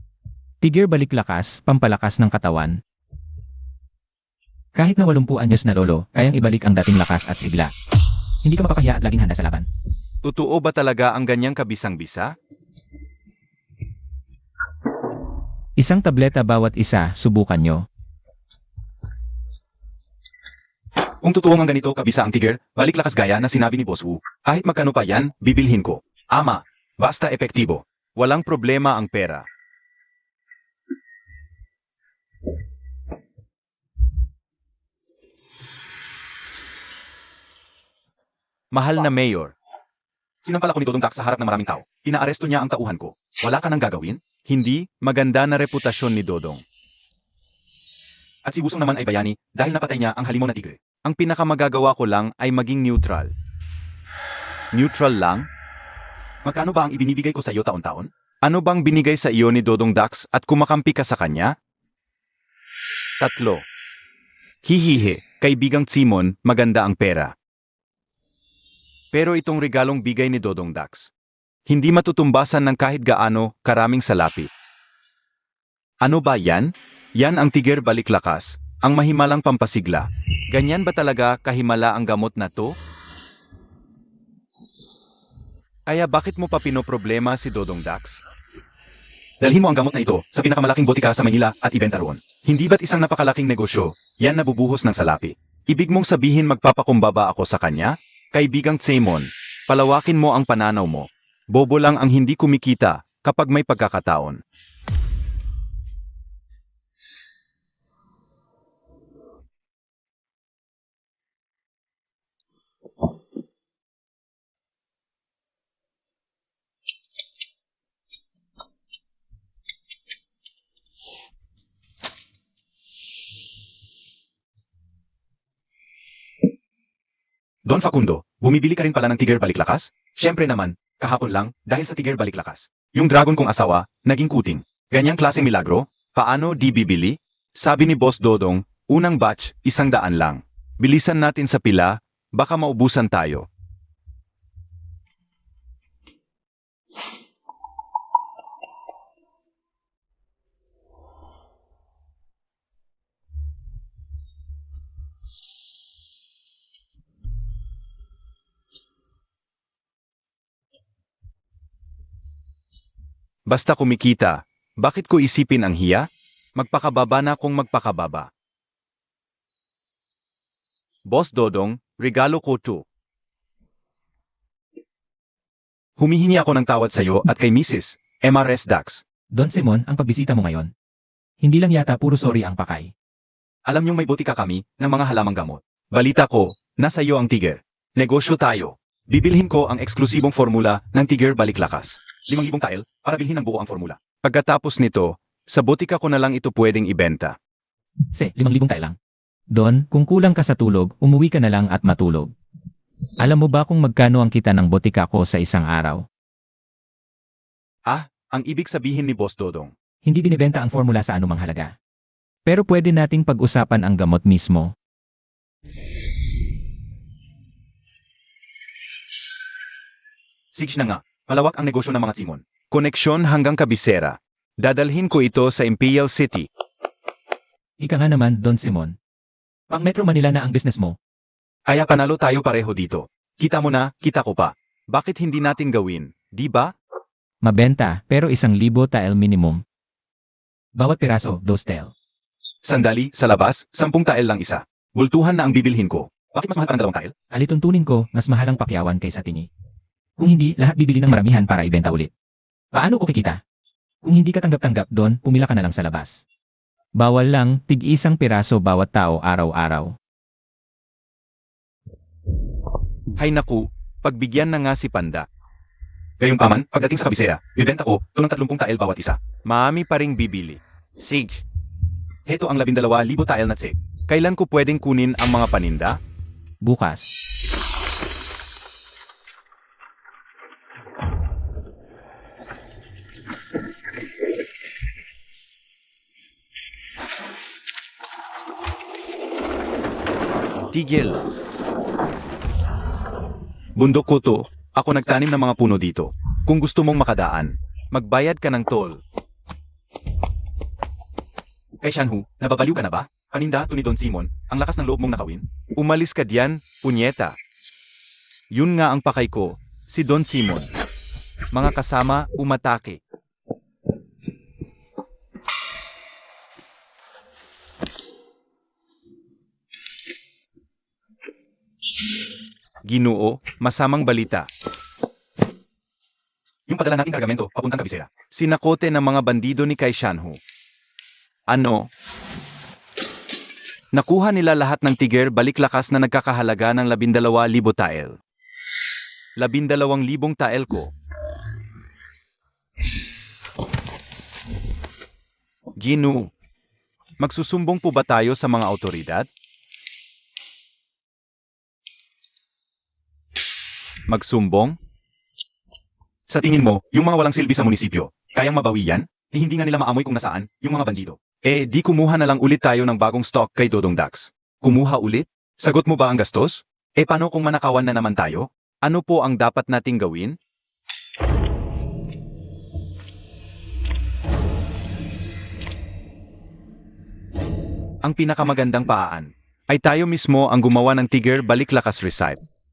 Tiger Baliklakas, pampalakas ng katawan. Kahit na 80 anyos na lolo, kayang ibalik ang dating lakas at sigla. Hindi ka mapapahiya at laging handa sa laban. Totoo ba talaga ang ganyang kabisang-bisa? Isang tableta bawat isa, subukan nyo. Kung totoo ang ganito kabisa ang tiger, balik lakas gaya na sinabi ni Boss Wu. Kahit magkano pa yan, bibilhin ko. Ama, basta epektibo. Walang problema ang pera. Mahal na Mayor. Sinampal ako ni Dodong Dax sa harap ng maraming tao. Inaaresto niya ang tauhan ko. Wala ka nang gagawin? Hindi, maganda na reputasyon ni Dodong. At si Wusong naman ay bayani dahil napatay niya ang halimaw na tigre. Ang pinakamagagawa ko lang ay maging neutral. Neutral lang? Magkano ba ang ibinibigay ko sa iyo taon-taon? Ano bang binigay sa iyo ni Dodong Dax at kumakampi ka sa kanya? 3. Hihihe, kaibigang Simon, maganda ang pera. Pero itong regalong bigay ni Dodong Dax, hindi matutumbasan ng kahit gaano karaming salapi. Ano ba yan? Yan ang Tiger Baliklakas, ang mahimalang pampasigla. Ganyan ba talaga kahimala ang gamot na to? Kaya bakit mo pa pinoproblema si Dodong Dax? Dalhin mo ang gamot na ito sa pinakamalaking botika sa Manila at ibenta roon. Hindi ba't isang napakalaking negosyo, yan nabubuhos ng salapi? Ibig mong sabihin magpapakumbaba ako sa kanya? Kaibigang Simon, palawakin mo ang pananaw mo. Bobo lang ang hindi kumikita kapag may pagkakataon. Don Facundo, bumibili ka rin pala ng Tiger Baliklakas? Siyempre naman, kahapon lang, dahil sa Tiger Baliklakas. Yung dragon kong asawa, naging kuting. Ganyang klaseng milagro? Paano di bibili? Sabi ni Boss Dodong, unang batch, 100 lang. Bilisan natin sa pila, baka maubusan tayo. Basta kumikita, bakit ko isipin ang hiya? Magpakababa na kung magpakababa. Boss Dodong, regalo ko to. Humihingi ako ng tawad sa iyo at kay Mrs. MRS Dax. Don Simon, ang pagbisita mo ngayon. Hindi lang yata puro sorry ang pakay. Alam niyong may butika kami ng mga halamang gamot. Balita ko, nasa iyo ang Tiger. Negosyo tayo. Bibilhin ko ang eksklusibong formula ng Tiger Baliklakas. 5,000 tael para bilhin ng buo ang formula. Pagkatapos nito, sa butika ko na lang ito pwedeng ibenta. 5,000 tayo lang. Don, kung kulang ka sa tulog, umuwi ka na lang at matulog. Alam mo ba kung magkano ang kita ng botika ko sa isang araw? Ang ibig sabihin ni Boss Dodong. Hindi binibenta ang formula sa anumang halaga. Pero pwede nating pag-usapan ang gamot mismo. Sige na nga, malawak ang negosyo ng mga Simon. Koneksyon hanggang Kabisera. Dadalhin ko ito sa Imperial City. Ika nga naman, Don Simon. Pang Metro Manila na ang business mo. Kaya panalo tayo pareho dito. Kita mo na, kita ko pa. Bakit hindi natin gawin, di ba? Mabenta, pero 1,000 tael minimum. Bawat piraso, 2 tael. Sandali, sa labas, 10 tael lang isa. Bultuhan na ang bibilhin ko. Bakit mas mahal pa ang 2 tael? Alituntunin ko, mas mahal ang pakyawan kaysa tingi. Kung hindi, lahat bibili ng maramihan para ibenta ulit. Paano ko kikita? Kung hindi ka tanggap-tanggap doon, pumila ka na lang sa labas. Bawal lang, tig-1 piraso bawat tao araw-araw. Hay naku, pagbigyan na nga si Panda. Gayunpaman, pagdating sa Kabisera, bibenta ko ito ng 30 tael bawat isa. Maami pa ring bibili. Sige. Heto ang 12,000 tael na tsik. Kailan ko pwedeng kunin ang mga paninda? Bukas. Tigil. Bundok ko to. Ako nagtanim ng mga puno dito. Kung gusto mong makadaan, magbayad ka ng toll. Kay Shanhu, nababaliw ka na ba? Paninda to ni Don Simon, ang lakas ng loob mong nakawin. Umalis ka diyan, punyeta. Yun nga ang pakay ko, si Don Simon. Mga kasama, umatake. Ginoo, masamang balita. Yung padala nating kargamento, papuntang Kabisera. Sinakote ng mga bandido ni Kai Shanhu. Ano? Nakuha nila lahat ng Tiger Baliklakas na nagkakahalaga ng 12,000 tael. 12,000 tael ko. Ginoo, magsusumbong po ba tayo sa mga autoridad? Magsumbong? Sa tingin mo, yung mga walang silbi sa munisipyo, kayang mabawi yan? Hindi nga nila maamoy kung nasaan, yung mga bandido. Di kumuha na lang ulit tayo ng bagong stock kay Dodong Dax. Kumuha ulit? Sagot mo ba ang gastos? Paano kung manakawan na naman tayo? Ano po ang dapat nating gawin? Ang pinakamagandang paan ay tayo mismo ang gumawa ng Tiger Baliklakas Recipe.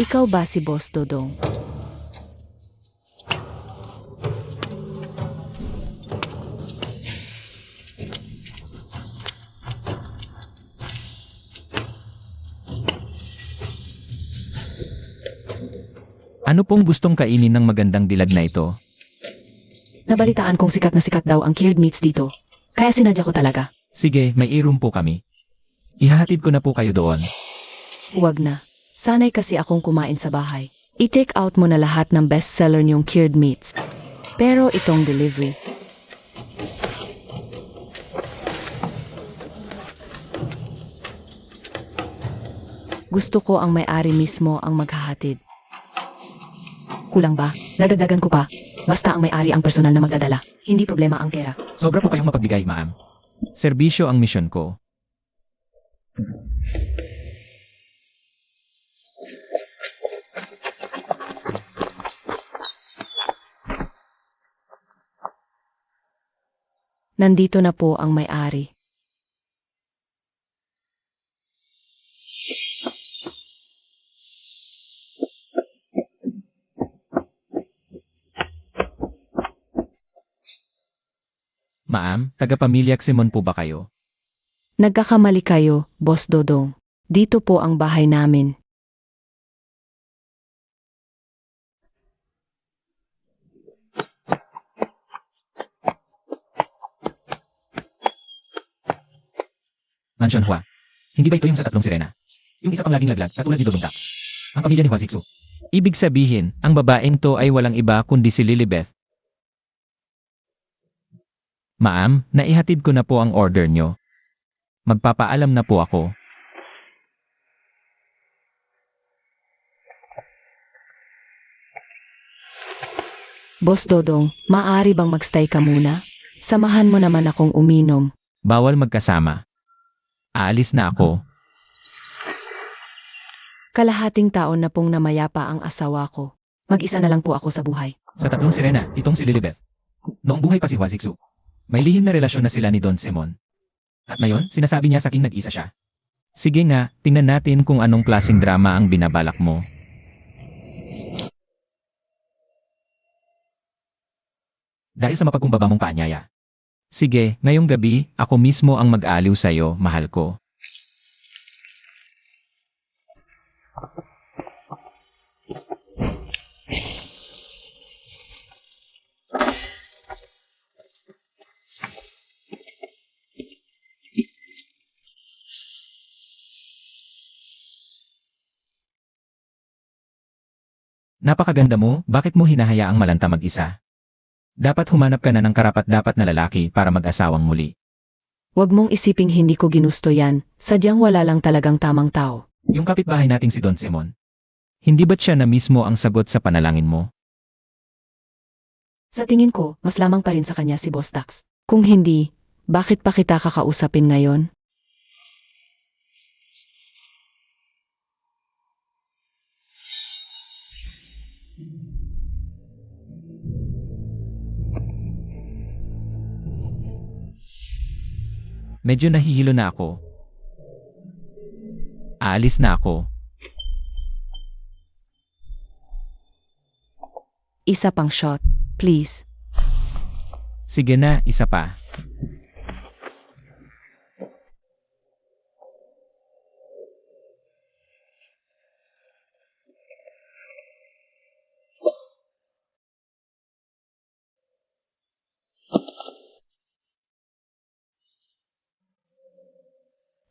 Ikaw ba si Boss Dodong? Ano pong gustong kainin ng magandang dilag na ito? Nabalitaan kong sikat na sikat daw ang cured meats dito. Kaya sinadya ko talaga. Sige, may i-room po kami. Ihahatid ko na po kayo doon. Huwag na. Sanay kasi akong kumain sa bahay. I-take out mo na lahat ng bestseller niyong cured meats. Pero itong delivery. Gusto ko ang may-ari mismo ang maghahatid. Kulang ba? Dadagdagan ko pa. Basta ang may-ari ang personal na magdadala. Hindi problema ang pera. Sobra po kayong mapagbigay, ma'am. Serbisyo ang misyon ko. Nandito na po ang may-ari. Ma'am, taga-pamilya Simon po ba kayo? Nagkakamali kayo, Boss Dodong. Dito po ang bahay namin. Mansion Hua. Hindi ba ito yung sa tatlong sirena? Yung isa pang laging laglag, katulad ni Dodong Dax. Ang pamilya ni Hua Zixu. Ibig sabihin, ang babaeng to ay walang iba kundi si Lilibeth. Ma'am, naihatid ko na po ang order nyo. Magpapaalam na po ako. Boss Dodong, maaari bang magstay ka muna? Samahan mo naman akong uminom. Bawal magkasama. Aalis na ako. Kalahating taon na pong namayapa ang asawa ko. Mag-isa na lang po ako sa buhay. Sa tatlong sirena, itong si Lilibeth. Noong buhay pa si Hua Zixu, may lihim na relasyon na sila ni Don Simon. At ngayon, sinasabi niya sa aking nag-isa siya. Sige nga, tingnan natin kung anong klaseng drama ang binabalak mo. Dahil sa mapagkumbaba mong paanyaya. Sige, ngayong gabi, ako mismo ang mag-aaliw sa'yo, mahal ko. Napakaganda mo, bakit mo hinahayaang malanta mag-isa? Dapat humanap ka na ng karapat-dapat na lalaki para mag-asawang muli. Huwag mong isiping hindi ko ginusto yan, sadyang wala lang talagang tamang tao. Yung kapitbahay nating si Don Simon. Hindi ba't siya na mismo ang sagot sa panalangin mo? Sa tingin ko, mas lamang pa rin sa kanya si Boss Dax. Kung hindi, bakit pa kita kakausapin ngayon? Medyo nahihilo na ako. Aalis na ako. Isa pang shot, please. Sige na, isa pa.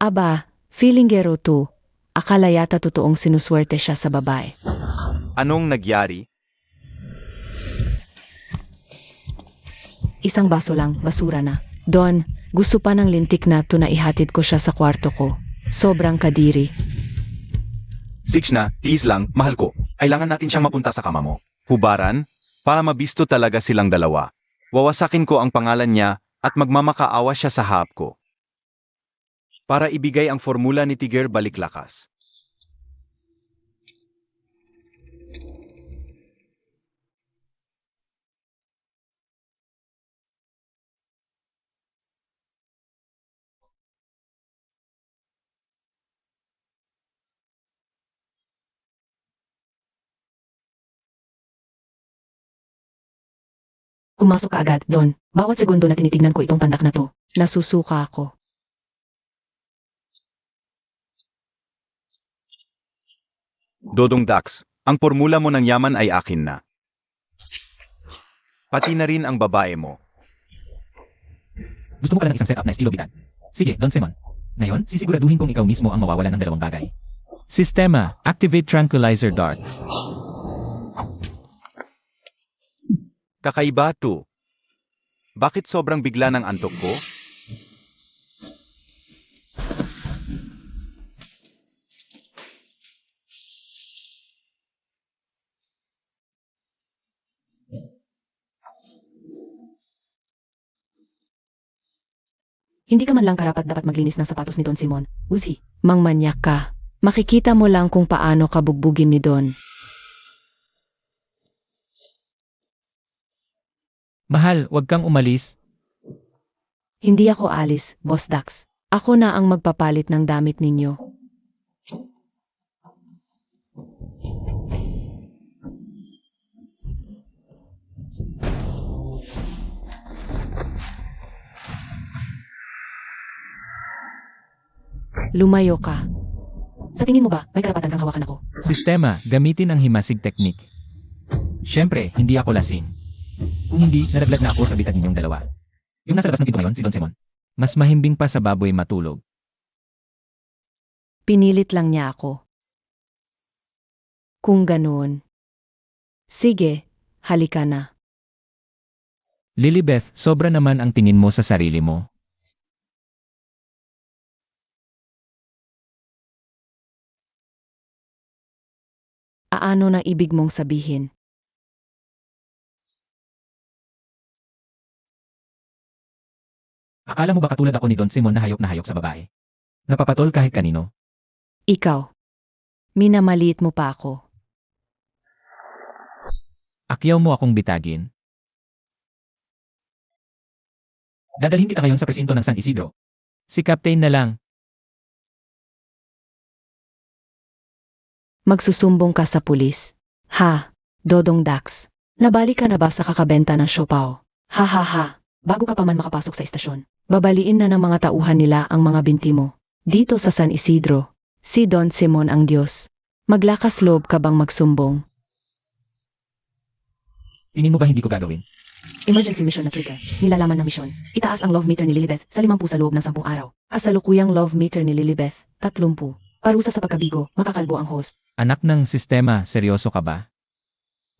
Aba, feeling gero to. Akala yata totoong sinuswerte siya sa babae. Anong nagyari? Isang baso lang, basura na. Don, gusto pa ng lintik na to na ihatid ko siya sa kwarto ko. Sobrang kadiri. Six na, tiis lang, mahal ko. Kailangan natin siyang mapunta sa kama mo. Hubaran? Para mabisto talaga silang dalawa. Wawasakin ko ang pangalan niya at magmamakaawa siya sa hap ko. Para ibigay ang formula ni Tiger Baliklakas. Pumasok ka agad, Don. Bawat segundo na tinitignan ko itong pandak na to, nasusuka ako. Dodong Dax, ang formula mo ng yaman ay akin na. Pati na rin ang babae mo. Gusto mo pala ng isang setup na estilo bitan? Sige, Don Simon. Ngayon, sisiguraduhin kong ikaw mismo ang mawawalan ng dalawang bagay. Sistema, activate tranquilizer dart. Kakaiba to. Bakit sobrang bigla ng antok ko? Hindi ka man lang karapat dapat maglinis ng sapatos ni Don Simon. Uzi, mangmanyak ka. Makikita mo lang kung paano kabugbugin ni Don. Mahal, wag kang umalis. Hindi ako alis, Boss Dax. Ako na ang magpapalit ng damit ninyo. Lumayo ka. Sa tingin mo ba, may karapatan kang hawakan ako? Sistema, gamitin ang himasig technique. Siyempre, hindi ako lasing. Kung hindi, naraglag na ako sa bitag ninyong dalawa. Yung nasa labas ng pinto ngayon, si Don Simon. Mas mahimbing pa sa baboy matulog. Pinilit lang niya ako. Kung ganoon. Sige, halika na. Lilibeth, sobra naman ang tingin mo sa sarili mo. Aano na ibig mong sabihin? Akala mo ba katulad ako ni Don Simon na hayop sa babae? Napapatol kahit kanino? Ikaw. Minamaliit mo pa ako. Akyaw mo akong bitagin. Dadalhin kita ngayon sa presinto ng San Isidro. Si Captain na lang. Magsusumbong ka sa pulis. Ha, Dodong Dax. Nabali ka na ba sa kakabenta ng siopaw? Ha ha ha. Bago ka pa man makapasok sa istasyon. Babaliin na ng mga tauhan nila ang mga binti mo. Dito sa San Isidro, si Don Simon ang Diyos. Maglakas loob ka bang magsumbong? Tingin mo ba hindi ko gagawin? Emergency mission na trigger. Nilalaman ng misyon. Itaas ang love meter ni Lilibeth sa 50 sa loob ng 10 araw. Kasalukuyang love meter ni Lilibeth, 30. Parusa sa pagkabigo, makakalbo ang host. Anak ng sistema, seryoso ka ba?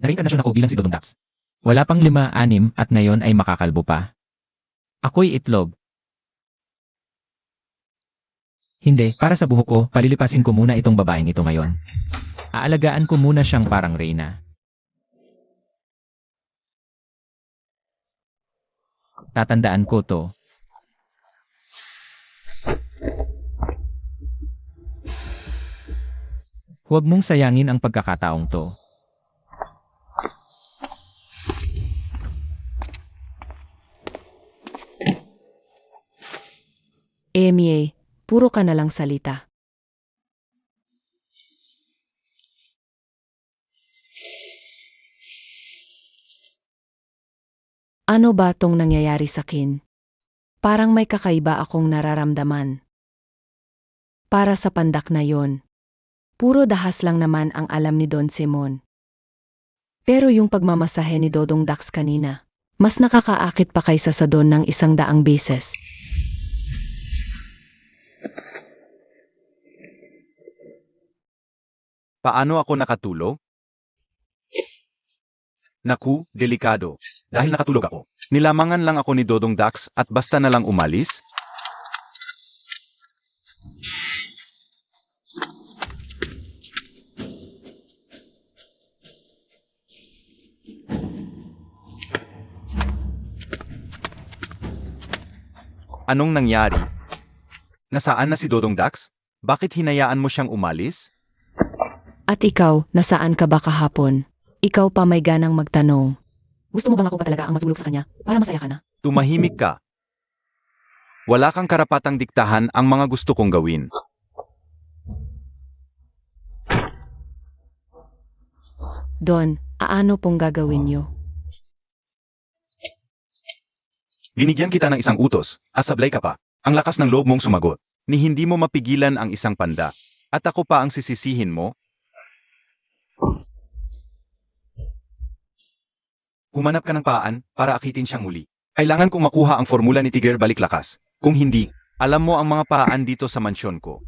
Narinkarnasyon ako bilang si Dodong Dax. Wala pang 5, 6 at ngayon ay makakalbo pa. Ako'y itlog. Hindi, para sa buhok ko, palilipasin ko muna itong babaeng ito ngayon. Aalagaan ko muna siyang parang reyna. Tatandaan ko to. Huwag mong sayangin ang pagkakataong to. Emie, puro ka na lang salita. Ano ba tong nangyayari sa akin? Parang may kakaiba akong nararamdaman. Para sa pandak na yon, puro dahas lang naman ang alam ni Don Simon. Pero yung pagmamasahe ni Dodong Dax kanina, mas nakakaakit pa kaysa sa Don ng 100 beses. Paano ako nakatulog? Naku, delikado. Dahil nakatulog ako. Nilamangan lang ako ni Dodong Dax at basta na lang umalis? Anong nangyari? Nasaan na si Dodong Dax? Bakit hinayaan mo siyang umalis? At ikaw, nasaan ka ba kahapon? Ikaw pa may ganang magtanong. Gusto mo bang ako pa talaga ang matulog sa kanya para masaya ka na? Tumahimik ka. Wala kang karapatang diktahan ang mga gusto kong gawin. Don, aano pong gagawin niyo? Binigyan kita ng isang utos, asablay ka pa. Ang lakas ng loob mong sumagot. Ni hindi mo mapigilan ang isang panda. At ako pa ang sisisihin mo? Humanap ka ng paan para akitin siyang muli. Kailangan kong makuha ang formula ni Tiger Baliklakas. Kung hindi, alam mo ang mga paan dito sa mansyon ko.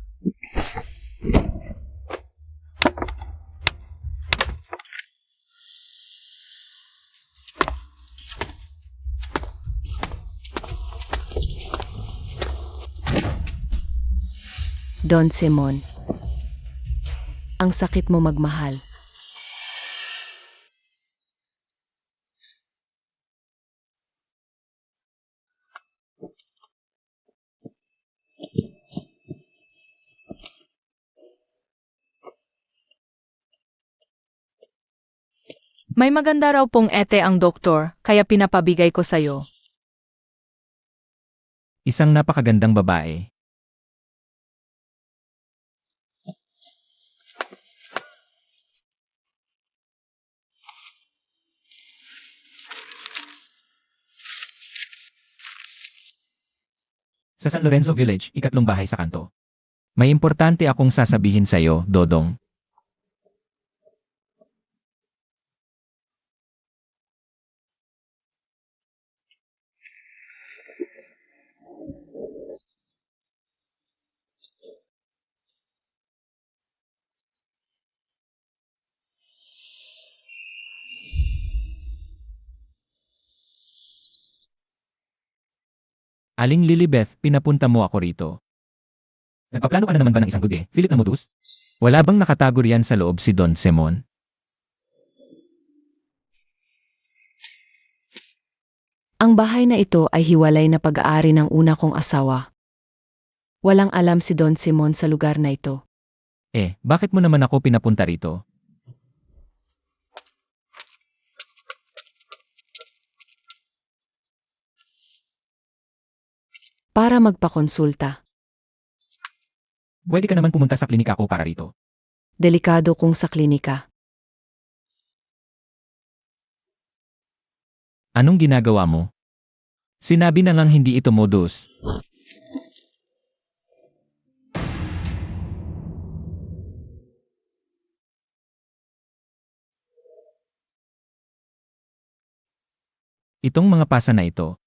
Don Simon. Ang sakit mo magmahal. May maganda raw pong ete ang doktor, kaya pinapabigay ko sa'yo. Isang napakagandang babae. Sa San Lorenzo Village, 3 bahay sa kanto. May importante akong sasabihin sa'yo, Dodong. Aling Lilibeth, pinapunta mo ako rito. Nagpaplano ka na naman ba ng isang gabi, Philip na modus? Wala bang nakatago riyan sa loob si Don Simon? Ang bahay na ito ay hiwalay na pag-aari ng una kong asawa. Walang alam si Don Simon sa lugar na ito. Bakit mo naman ako pinapunta rito? Para magpakonsulta. Pwede ka naman pumunta sa klinika ko para rito. Delikado kung sa klinika. Anong ginagawa mo? Sinabi na ngang hindi ito modus. Itong mga pasa na ito,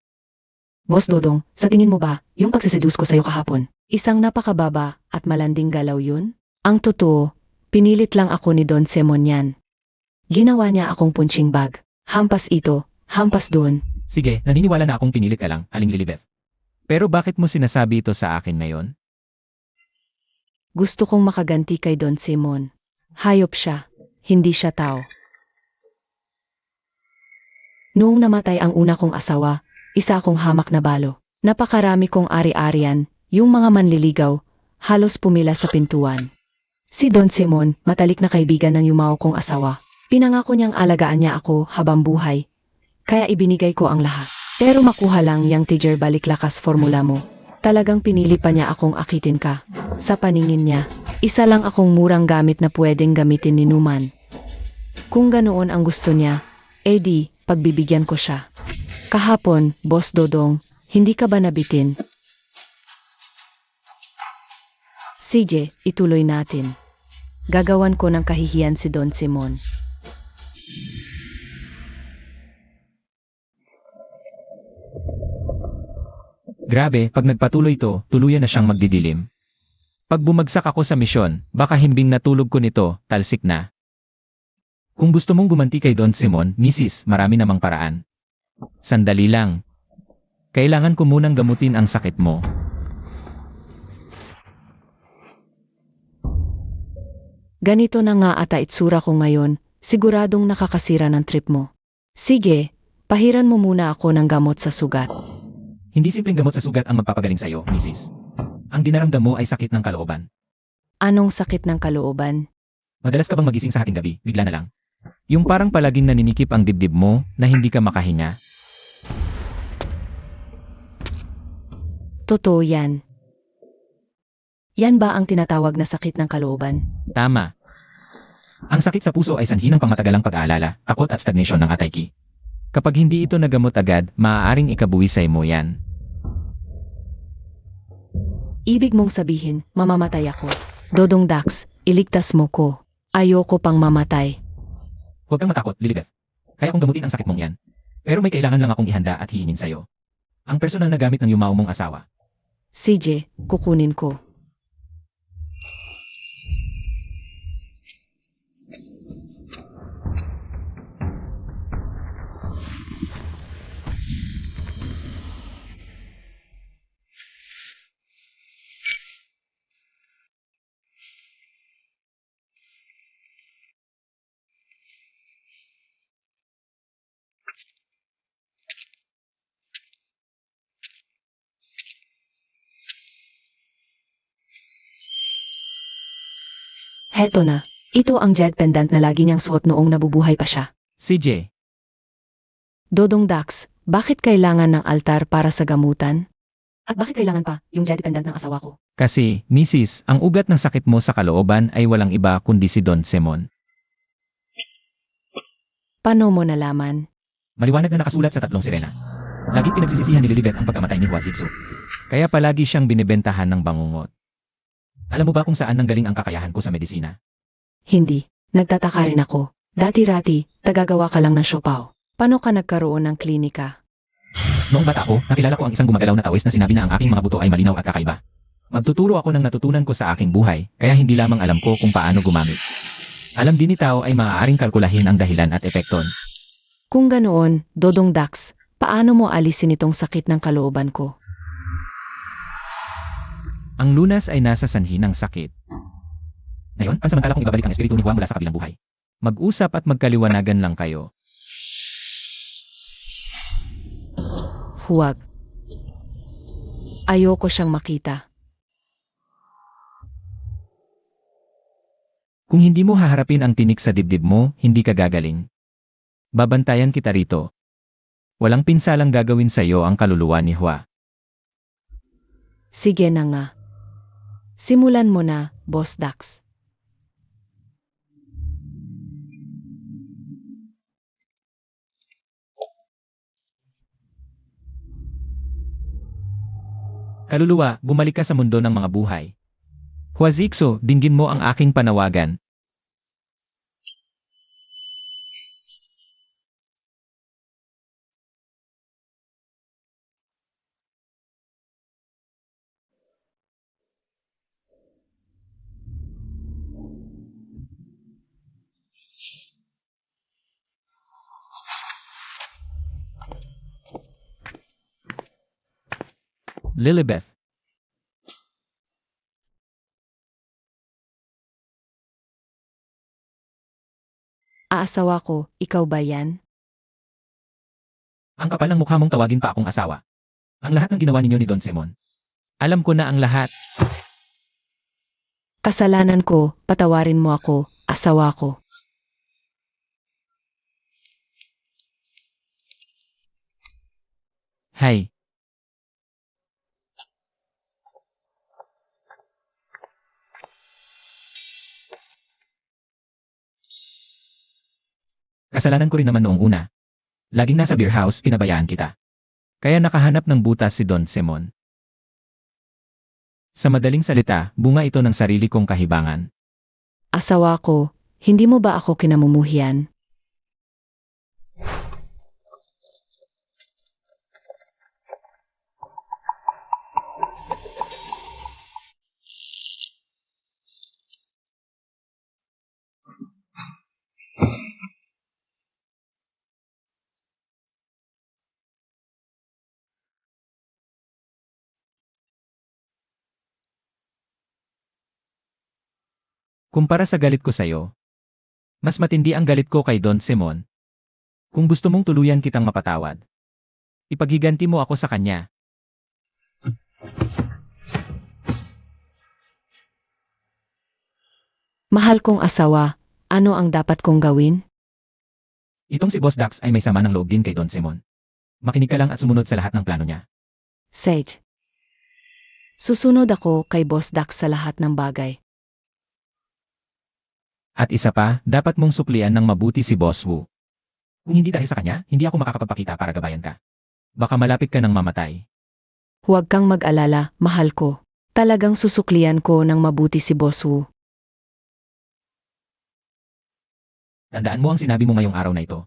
Boss Dodong, sa tingin mo ba, yung pagsiseduce ko sa'yo kahapon, isang napakababa at malanding galaw yun? Ang totoo, pinilit lang ako ni Don Simon yan. Ginawa niya akong punching bag. Hampas ito, hampas doon. sige, naniniwala na akong pinilit ka lang, Aling Lilibeth. Pero bakit mo sinasabi ito sa akin ngayon? Gusto kong makaganti kay Don Simon. Hayop siya, hindi siya tao. Noong namatay ang una kong asawa, isa akong hamak na balo. Napakarami kong ari-arian, yung mga manliligaw, halos pumila sa pintuan. Si Don Simon, matalik na kaibigan ng yumao kong asawa. Pinangako niyang alagaan niya ako habang buhay. Kaya ibinigay ko ang lahat. Pero makuha lang yang tiger balik lakas formula mo. Talagang pinili pa niya akong akitin ka. Sa paningin niya, isa lang akong murang gamit na pwedeng gamitin ni Numan. Kung ganoon ang gusto niya, di, pagbibigyan ko siya. Kahapon, Boss Dodong, hindi ka ba nabitin? Sige, ituloy natin. Gagawan ko ng kahihiyan si Don Simon. Grabe, pag nagpatuloy ito, tuluyan na siyang magdidilim. Pag bumagsak ako sa misyon, baka himbing natulog ko nito, talsik na. Kung gusto mong gumanti kay Don Simon, Mrs., marami namang paraan. Sandali lang. Kailangan ko munang gamutin ang sakit mo. Ganito na nga ata itsura ko ngayon, siguradong nakakasira ng trip mo. Sige, pahiran mo muna ako ng gamot sa sugat. Hindi simpleng gamot sa sugat ang magpapagaling sa'yo, Mrs. Ang dinaramdam mo ay sakit ng kalooban. Anong sakit ng kalooban? Madalas ka bang magising sa ating gabi, bigla na lang? Yung parang palaging naninikip ang dibdib mo na hindi ka makahinga. Totoo yan. Yan ba ang tinatawag na sakit ng kalooban? Tama. Ang sakit sa puso ay sanhi ng pangmatagalang pag-aalala, takot at stagnation ng atay ki. Kapag hindi ito nagamot agad, maaaring ikabuwisay mo yan. Ibig mong sabihin, mamamatay ako. Dodong Dax, iligtas mo ko. Ayoko pang mamatay. Huwag kang matakot, Lilibeth. Kaya kong gamutin ang sakit mong yan. Pero may kailangan lang akong ihanda at hihingin sa'yo. Ang personal na gamit ng yumao mong asawa. CJ, kukunin ko. Heto na. Ito ang jet pendant na lagi niyang suot noong nabubuhay pa siya. CJ, Dodong Dax, bakit kailangan ng altar para sa gamutan? At bakit kailangan pa yung jet pendant ng asawa ko? kasi, Mrs., ang ugat ng sakit mo sa kalooban ay walang iba kundi si Don Simon. Paano mo nalaman? Maliwanag na nakasulat sa tatlong sirena. Lagi pinagsisisihan ni Lilibeth ang pagkamatay ni Huazitsu. Kaya palagi siyang binibentahan ng bangungot. Alam mo ba kung saan nanggaling ang kakayahan ko sa medisina? Hindi. Nagtataka rin ako. Dati-rati, tagagawa ka lang ng siopaw. Paano ka nagkaroon ng klinika? Noong bata ako, nakilala ko ang isang gumagalaw na tawis na sinabi na ang aking mga buto ay malinaw at kakaiba. Magtuturo ako ng natutunan ko sa aking buhay, kaya hindi lamang alam ko kung paano gumamit. Alam din ni tao ay maaaring kalkulahin ang dahilan at epekton. Kung ganoon, Dodong Dax, paano mo alisin itong sakit ng kalooban ko? Ang lunas ay nasa sanhi ng sakit. Ngayon, pansamantala kong ibabalik ang espiritu ni Juan mula sa kabilang buhay. Mag-usap at magkaliwanagan lang kayo. Huwag. Ayoko siyang makita. Kung hindi mo haharapin ang tinik sa dibdib mo, hindi ka gagaling. Babantayan kita rito. Walang pinsalang gagawin sa iyo ang kaluluwa ni Hua. Sige na nga. Simulan mo na, Boss Dax. Kaluluwa, bumalik ka sa mundo ng mga buhay. Huazixo, dinggin mo ang aking panawagan. Lilibeth. Aasawa ko, ikaw ba yan? Ang kapal ng mukha mong tawagin pa akong asawa. Ang lahat ng ginawa ninyo ni Don Simon. Alam ko na ang lahat. Kasalanan ko, patawarin mo ako, asawa ko. Hay. Kasalanan ko rin naman noong una. Laging nasa beer house, pinabayaan kita. Kaya nakahanap ng butas si Don Simon. Sa madaling salita, bunga ito ng sarili kong kahibangan. Asawa ko, hindi mo ba ako kinamumuhian? Kumpara sa galit ko sa'yo, mas matindi ang galit ko kay Don Simon. Kung gusto mong tuluyan kitang mapatawad, ipaghiganti mo ako sa kanya. Mahal kong asawa, ano ang dapat kong gawin? Itong si Boss Dax ay may sama ng loob din kay Don Simon. Makinig ka lang at sumunod sa lahat ng plano niya. Sage. Susunod ako kay Boss Dax sa lahat ng bagay. At isa pa, dapat mong suklian ng mabuti si Boss Wu. Kung hindi dahil sa kanya, hindi ako makakapagpakita para gabayan ka. Baka malapit ka ng mamatay. Huwag kang mag-alala, mahal ko. Talagang susuklian ko ng mabuti si Boss Wu. Tandaan mo ang sinabi mo ngayong araw na ito.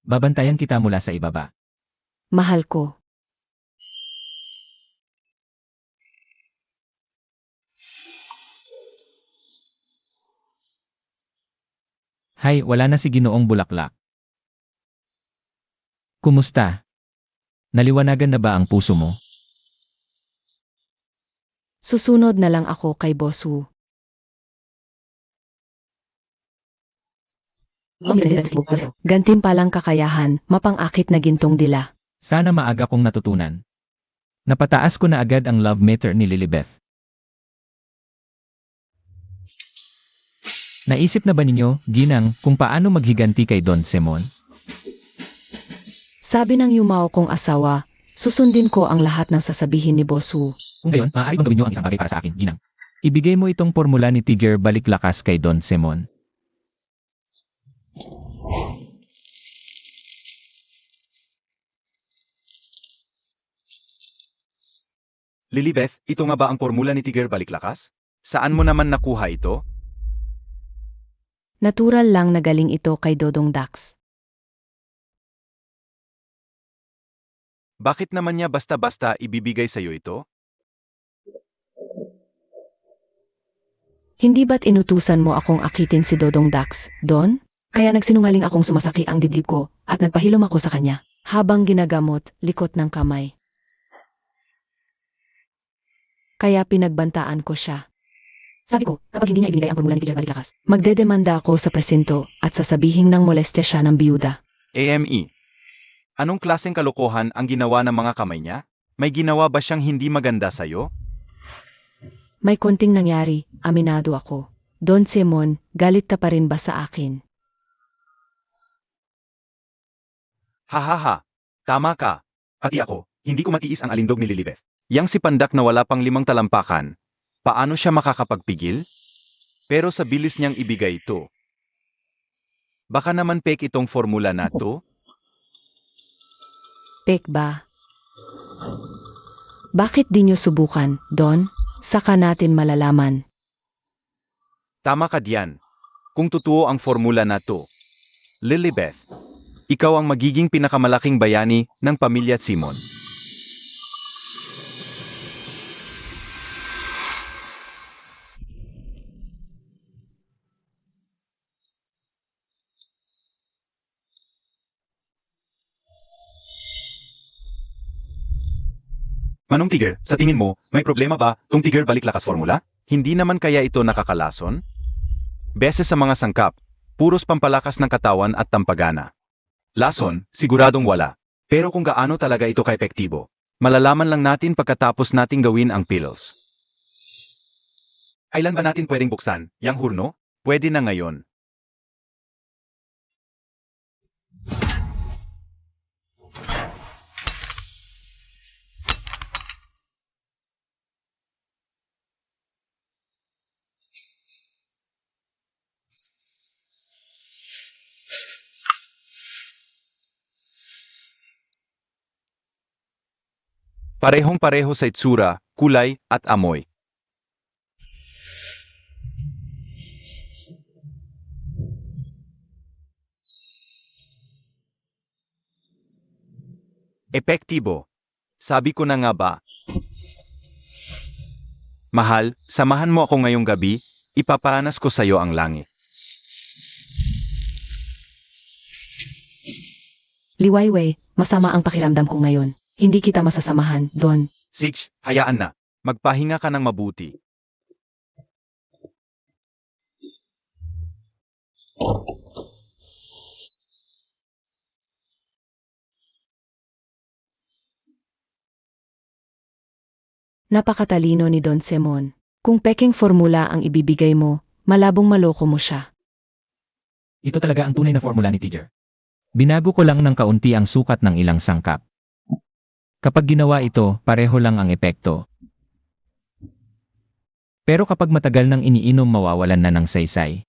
Babantayan kita mula sa ibaba. Mahal ko. Hay, wala na si Ginoong Bulaklak. Kumusta? Naliwanagan na ba ang puso mo? Susunod na lang ako kay Boss Wu. Gantimpalang kakayahan, mapang-akit na gintong dila. Sana maaga kong natutunan. Napataas ko na agad ang love meter ni Lilibeth. Naisip na ba ninyo, Ginang, kung paano maghiganti kay Don Simon? Sabi ng yumao kong asawa, susundin ko ang lahat ng sasabihin ni Boss Wu. Kung gayon, maaari bang gawin nyo ang isang bagay para sa akin, Ginang? Ibigay mo itong formula ni Tiger balik lakas kay Don Simon. Lilibeth, ito nga ba ang formula ni Tiger Baliklakas? Saan mo naman nakuha ito? Natural lang na galing ito kay Dodong Dax. Bakit naman niya basta-basta ibibigay sa'yo ito? Hindi ba't inutusan mo akong akitin si Dodong Dax, Don? Kaya nagsinungaling akong sumasaki ang dibdib ko at nagpahilom ako sa kanya habang ginagamot likot ng kamay. Kaya pinagbantaan ko siya. Sabi ko, kapag hindi niya ibinigay ang formula ni Teacher Baliklakas, magdedemanda ako sa presinto at sasabihin ng molestya siya ng biyuda. AME. Anong klaseng kalokohan ang ginawa ng mga kamay niya? May ginawa ba siyang hindi maganda sa'yo? May konting nangyari, aminado ako. Don Simon, galit ka pa rin ba sa akin? Hahaha. Tama ka. Pati ako, hindi ko matiis ang alindog ni Lilibeth. Yang si Pandak na wala pang 5 talampakan. Paano siya makakapagpigil? Pero sa bilis niyang ibigay ito. Baka naman fake itong formula na to? Pek ba? Bakit di nyo subukan, Don? Saka natin malalaman. Tama ka diyan. Kung totoo ang formula na to. Lilibeth, ikaw ang magiging pinakamalaking bayani ng pamilya Simon. Manong Tiger, sa tingin mo, may problema ba tong Tiger Baliklakas formula? Hindi naman kaya ito nakakalason? Beses sa mga sangkap, puros pampalakas ng katawan at tampagana. Lason, siguradong wala. Pero kung gaano talaga ito kaepektibo, malalaman lang natin pagkatapos nating gawin ang pills. Kailan ba natin pwedeng buksan, yang hurno? Pwede na ngayon. Parehong-pareho sa itsura, kulay, at amoy. Epektibo. Sabi ko na nga ba? Mahal, samahan mo ako ngayong gabi, ipaparanas ko sa'yo ang langit. Liwayway, masama ang pakiramdam ko ngayon. Hindi kita masasamahan, Don. Sige, hayaan na. Magpahinga ka ng mabuti. Napakatalino ni Don Simon. Kung peking formula ang ibibigay mo, malabong maloko mo siya. Ito talaga ang tunay na formula ni Teacher. Binago ko lang ng kaunti ang sukat ng ilang sangkap. Kapag ginawa ito, pareho lang ang epekto. Pero kapag matagal nang iniinom, mawawalan na ng saysay.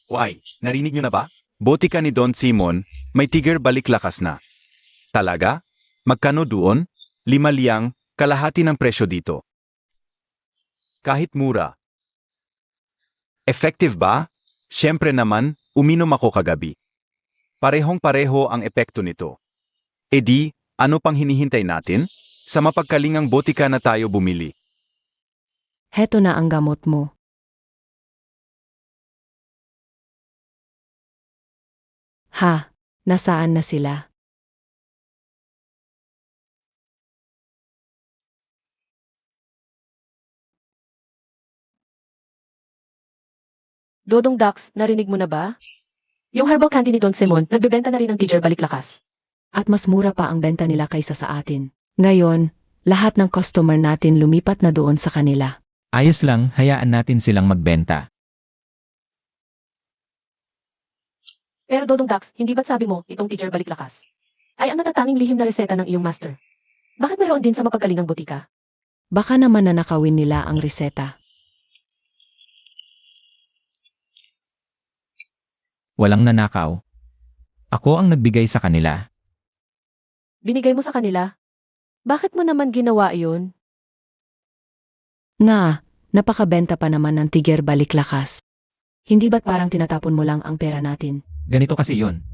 Why, narinig niyo na ba? Botika ni Don Simon, may Tiger Baliklakas na. Talaga? Magkano doon? 5 liyang, kalahati ng presyo dito. Kahit mura. Effective ba? Siyempre naman, uminom ako kagabi. Parehong-pareho ang epekto nito. E di, ano pang hinihintay natin? Sa mapagkalingang botika na tayo bumili. Heto na ang gamot mo. Ha, nasaan na sila? Dodong Dax, narinig mo na ba? Yung herbal candy ni Don Simon, nagbebenta na rin ng Teacher Baliklakas. At mas mura pa ang benta nila kaysa sa atin. Ngayon, lahat ng customer natin lumipat na doon sa kanila. Ayos lang, hayaan natin silang magbenta. Pero Dodong Dax, hindi ba't sabi mo itong Teacher Baliklakas? ay ang natatanging lihim na reseta ng iyong master. Bakit meron din sa mapagalingang butika? Baka naman nanakawin nila ang reseta. Walang nanakaw. Ako ang nagbigay sa kanila. Binigay mo sa kanila? Bakit mo naman ginawa iyon? Nga, napakabenta pa naman ng tiger balik-lakas. Hindi ba't parang tinatapon mo lang ang pera natin? Ganito kasi yun.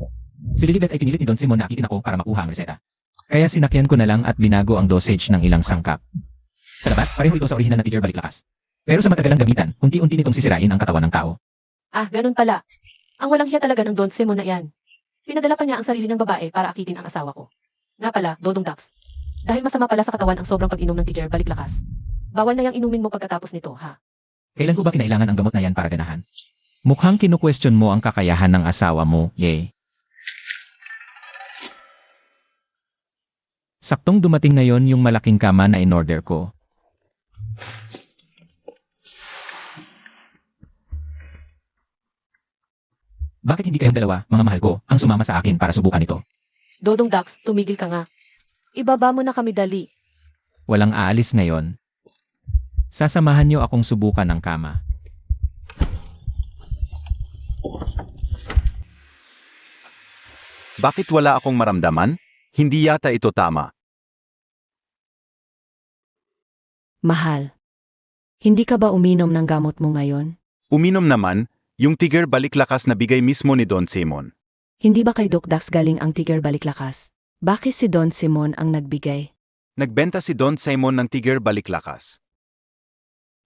Si Lilibet ay pinilit ni Don Simon na akitin ako para makuha ang reseta. Kaya sinakyan ko na lang at binago ang dosage ng ilang sangkap. Sa labas, pareho ito sa orihinal na tiger balik-lakas. Pero sa matagalang gamitan, unti-unti nitong sisirain ang katawan ng tao. Ah, ganun pala. Ang walang hiya talaga ng Don Simon na yan. Pinadala pa niya ang sarili ng babae para akitin ang asawa ko. Nga pala, Dodong Dax. Dahil masama pala sa katawan ang sobrang pag-inom ng tiger balik-lakas. Bawal na yang inumin mo pagkatapos nito, ha? Kailan ko ba kinailangan ang gamot na yan para ganahan? Mukhang kinu-question mo ang kakayahan ng asawa mo, yay. Saktong dumating ngayon yung malaking kama na in-order ko. Bakit hindi kayong dalawa, mga mahal ko, ang sumama sa akin para subukan ito? Dodong Dax, tumigil ka nga. Ibaba mo na kami dali. Walang aalis ngayon. Sasamahan niyo akong subukan ng kama. Bakit wala akong maramdaman? Hindi yata ito tama. Mahal. Hindi ka ba uminom ng gamot mo ngayon? Uminom naman, yung tiger balik-lakas na bigay mismo ni Don Simon. Hindi ba kay Doc Dax galing ang tiger balik-lakas? Bakit si Don Simon ang nagbigay? Nagbenta si Don Simon ng tiger balik-lakas.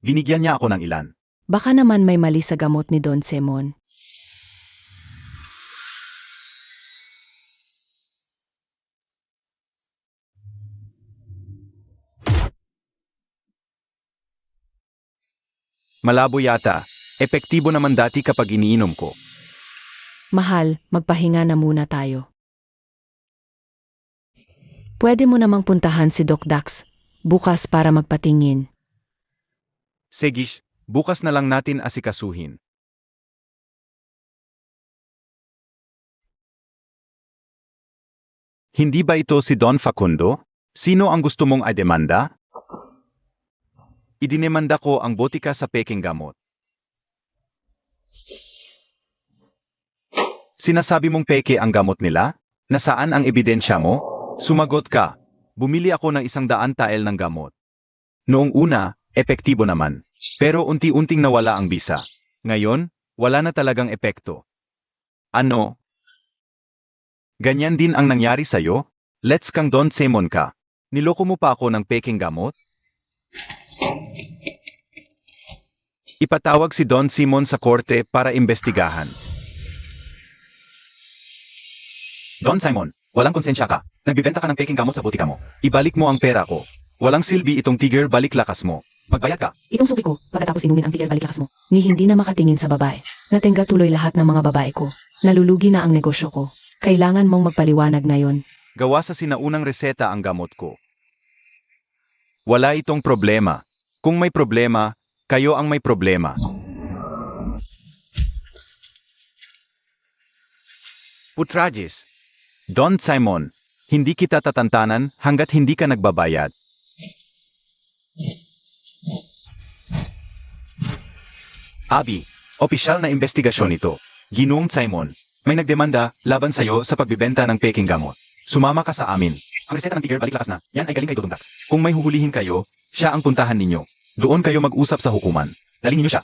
Binigyan niya ako ng ilan. Baka naman may mali sa gamot ni Don Simon. Malabo yata. Epektibo naman dati kapag iniinom ko. Mahal, magpahinga na muna tayo. Pwede mo namang puntahan si Doc Dax bukas para magpatingin. Segish, bukas na lang natin asikasuhin. Hindi ba ito si Don Facundo? Sino ang gusto mong idemanda? Idinemanda ko ang botika sa peking gamot. Sinasabi mong peke ang gamot nila? Nasaan ang ebidensya mo? Sumagot ka. Bumili ako ng 100 tael ng gamot. Noong una, epektibo naman. Pero unti-unting nawala ang bisa. Ngayon, wala na talagang epekto. Ano? Ganyan din ang nangyari sa'yo? Let's kang Don Simon ka. Niloko mo pa ako ng peking gamot? Ipatawag si Don Simon sa korte para imbestigahan. Don Simon, walang konsensya ka. Nagbibenta ka ng peking gamot sa butika mo. Ibalik mo ang pera ko. Walang silbi itong tiger balik-lakas mo. Magbayad ka. Itong suki ko, pagkatapos inumin ang tiger balik-lakas mo, ni hindi na makatingin sa babae. Natingga tuloy lahat ng mga babae ko. Nalulugi na ang negosyo ko. Kailangan mong magpaliwanag ngayon. Gawa sa sinaunang reseta ang gamot ko. Wala itong problema. Kung may problema, kayo ang may problema. Putragis. Don Simon, hindi kita tatantanan hanggat hindi ka nagbabayad. Abi, opisyal na investigasyon ito. Ginoong Simon, may nagdemanda laban sa'yo sa pagbibenta ng peking gamot. Sumama ka sa amin. Ang reseta ng tiger balik-lakas na, yan ay galing kay Dodong Dax. Kung may huhulihin kayo, siya ang puntahan ninyo. Doon kayo mag-usap sa hukuman. Dalhin niyo siya.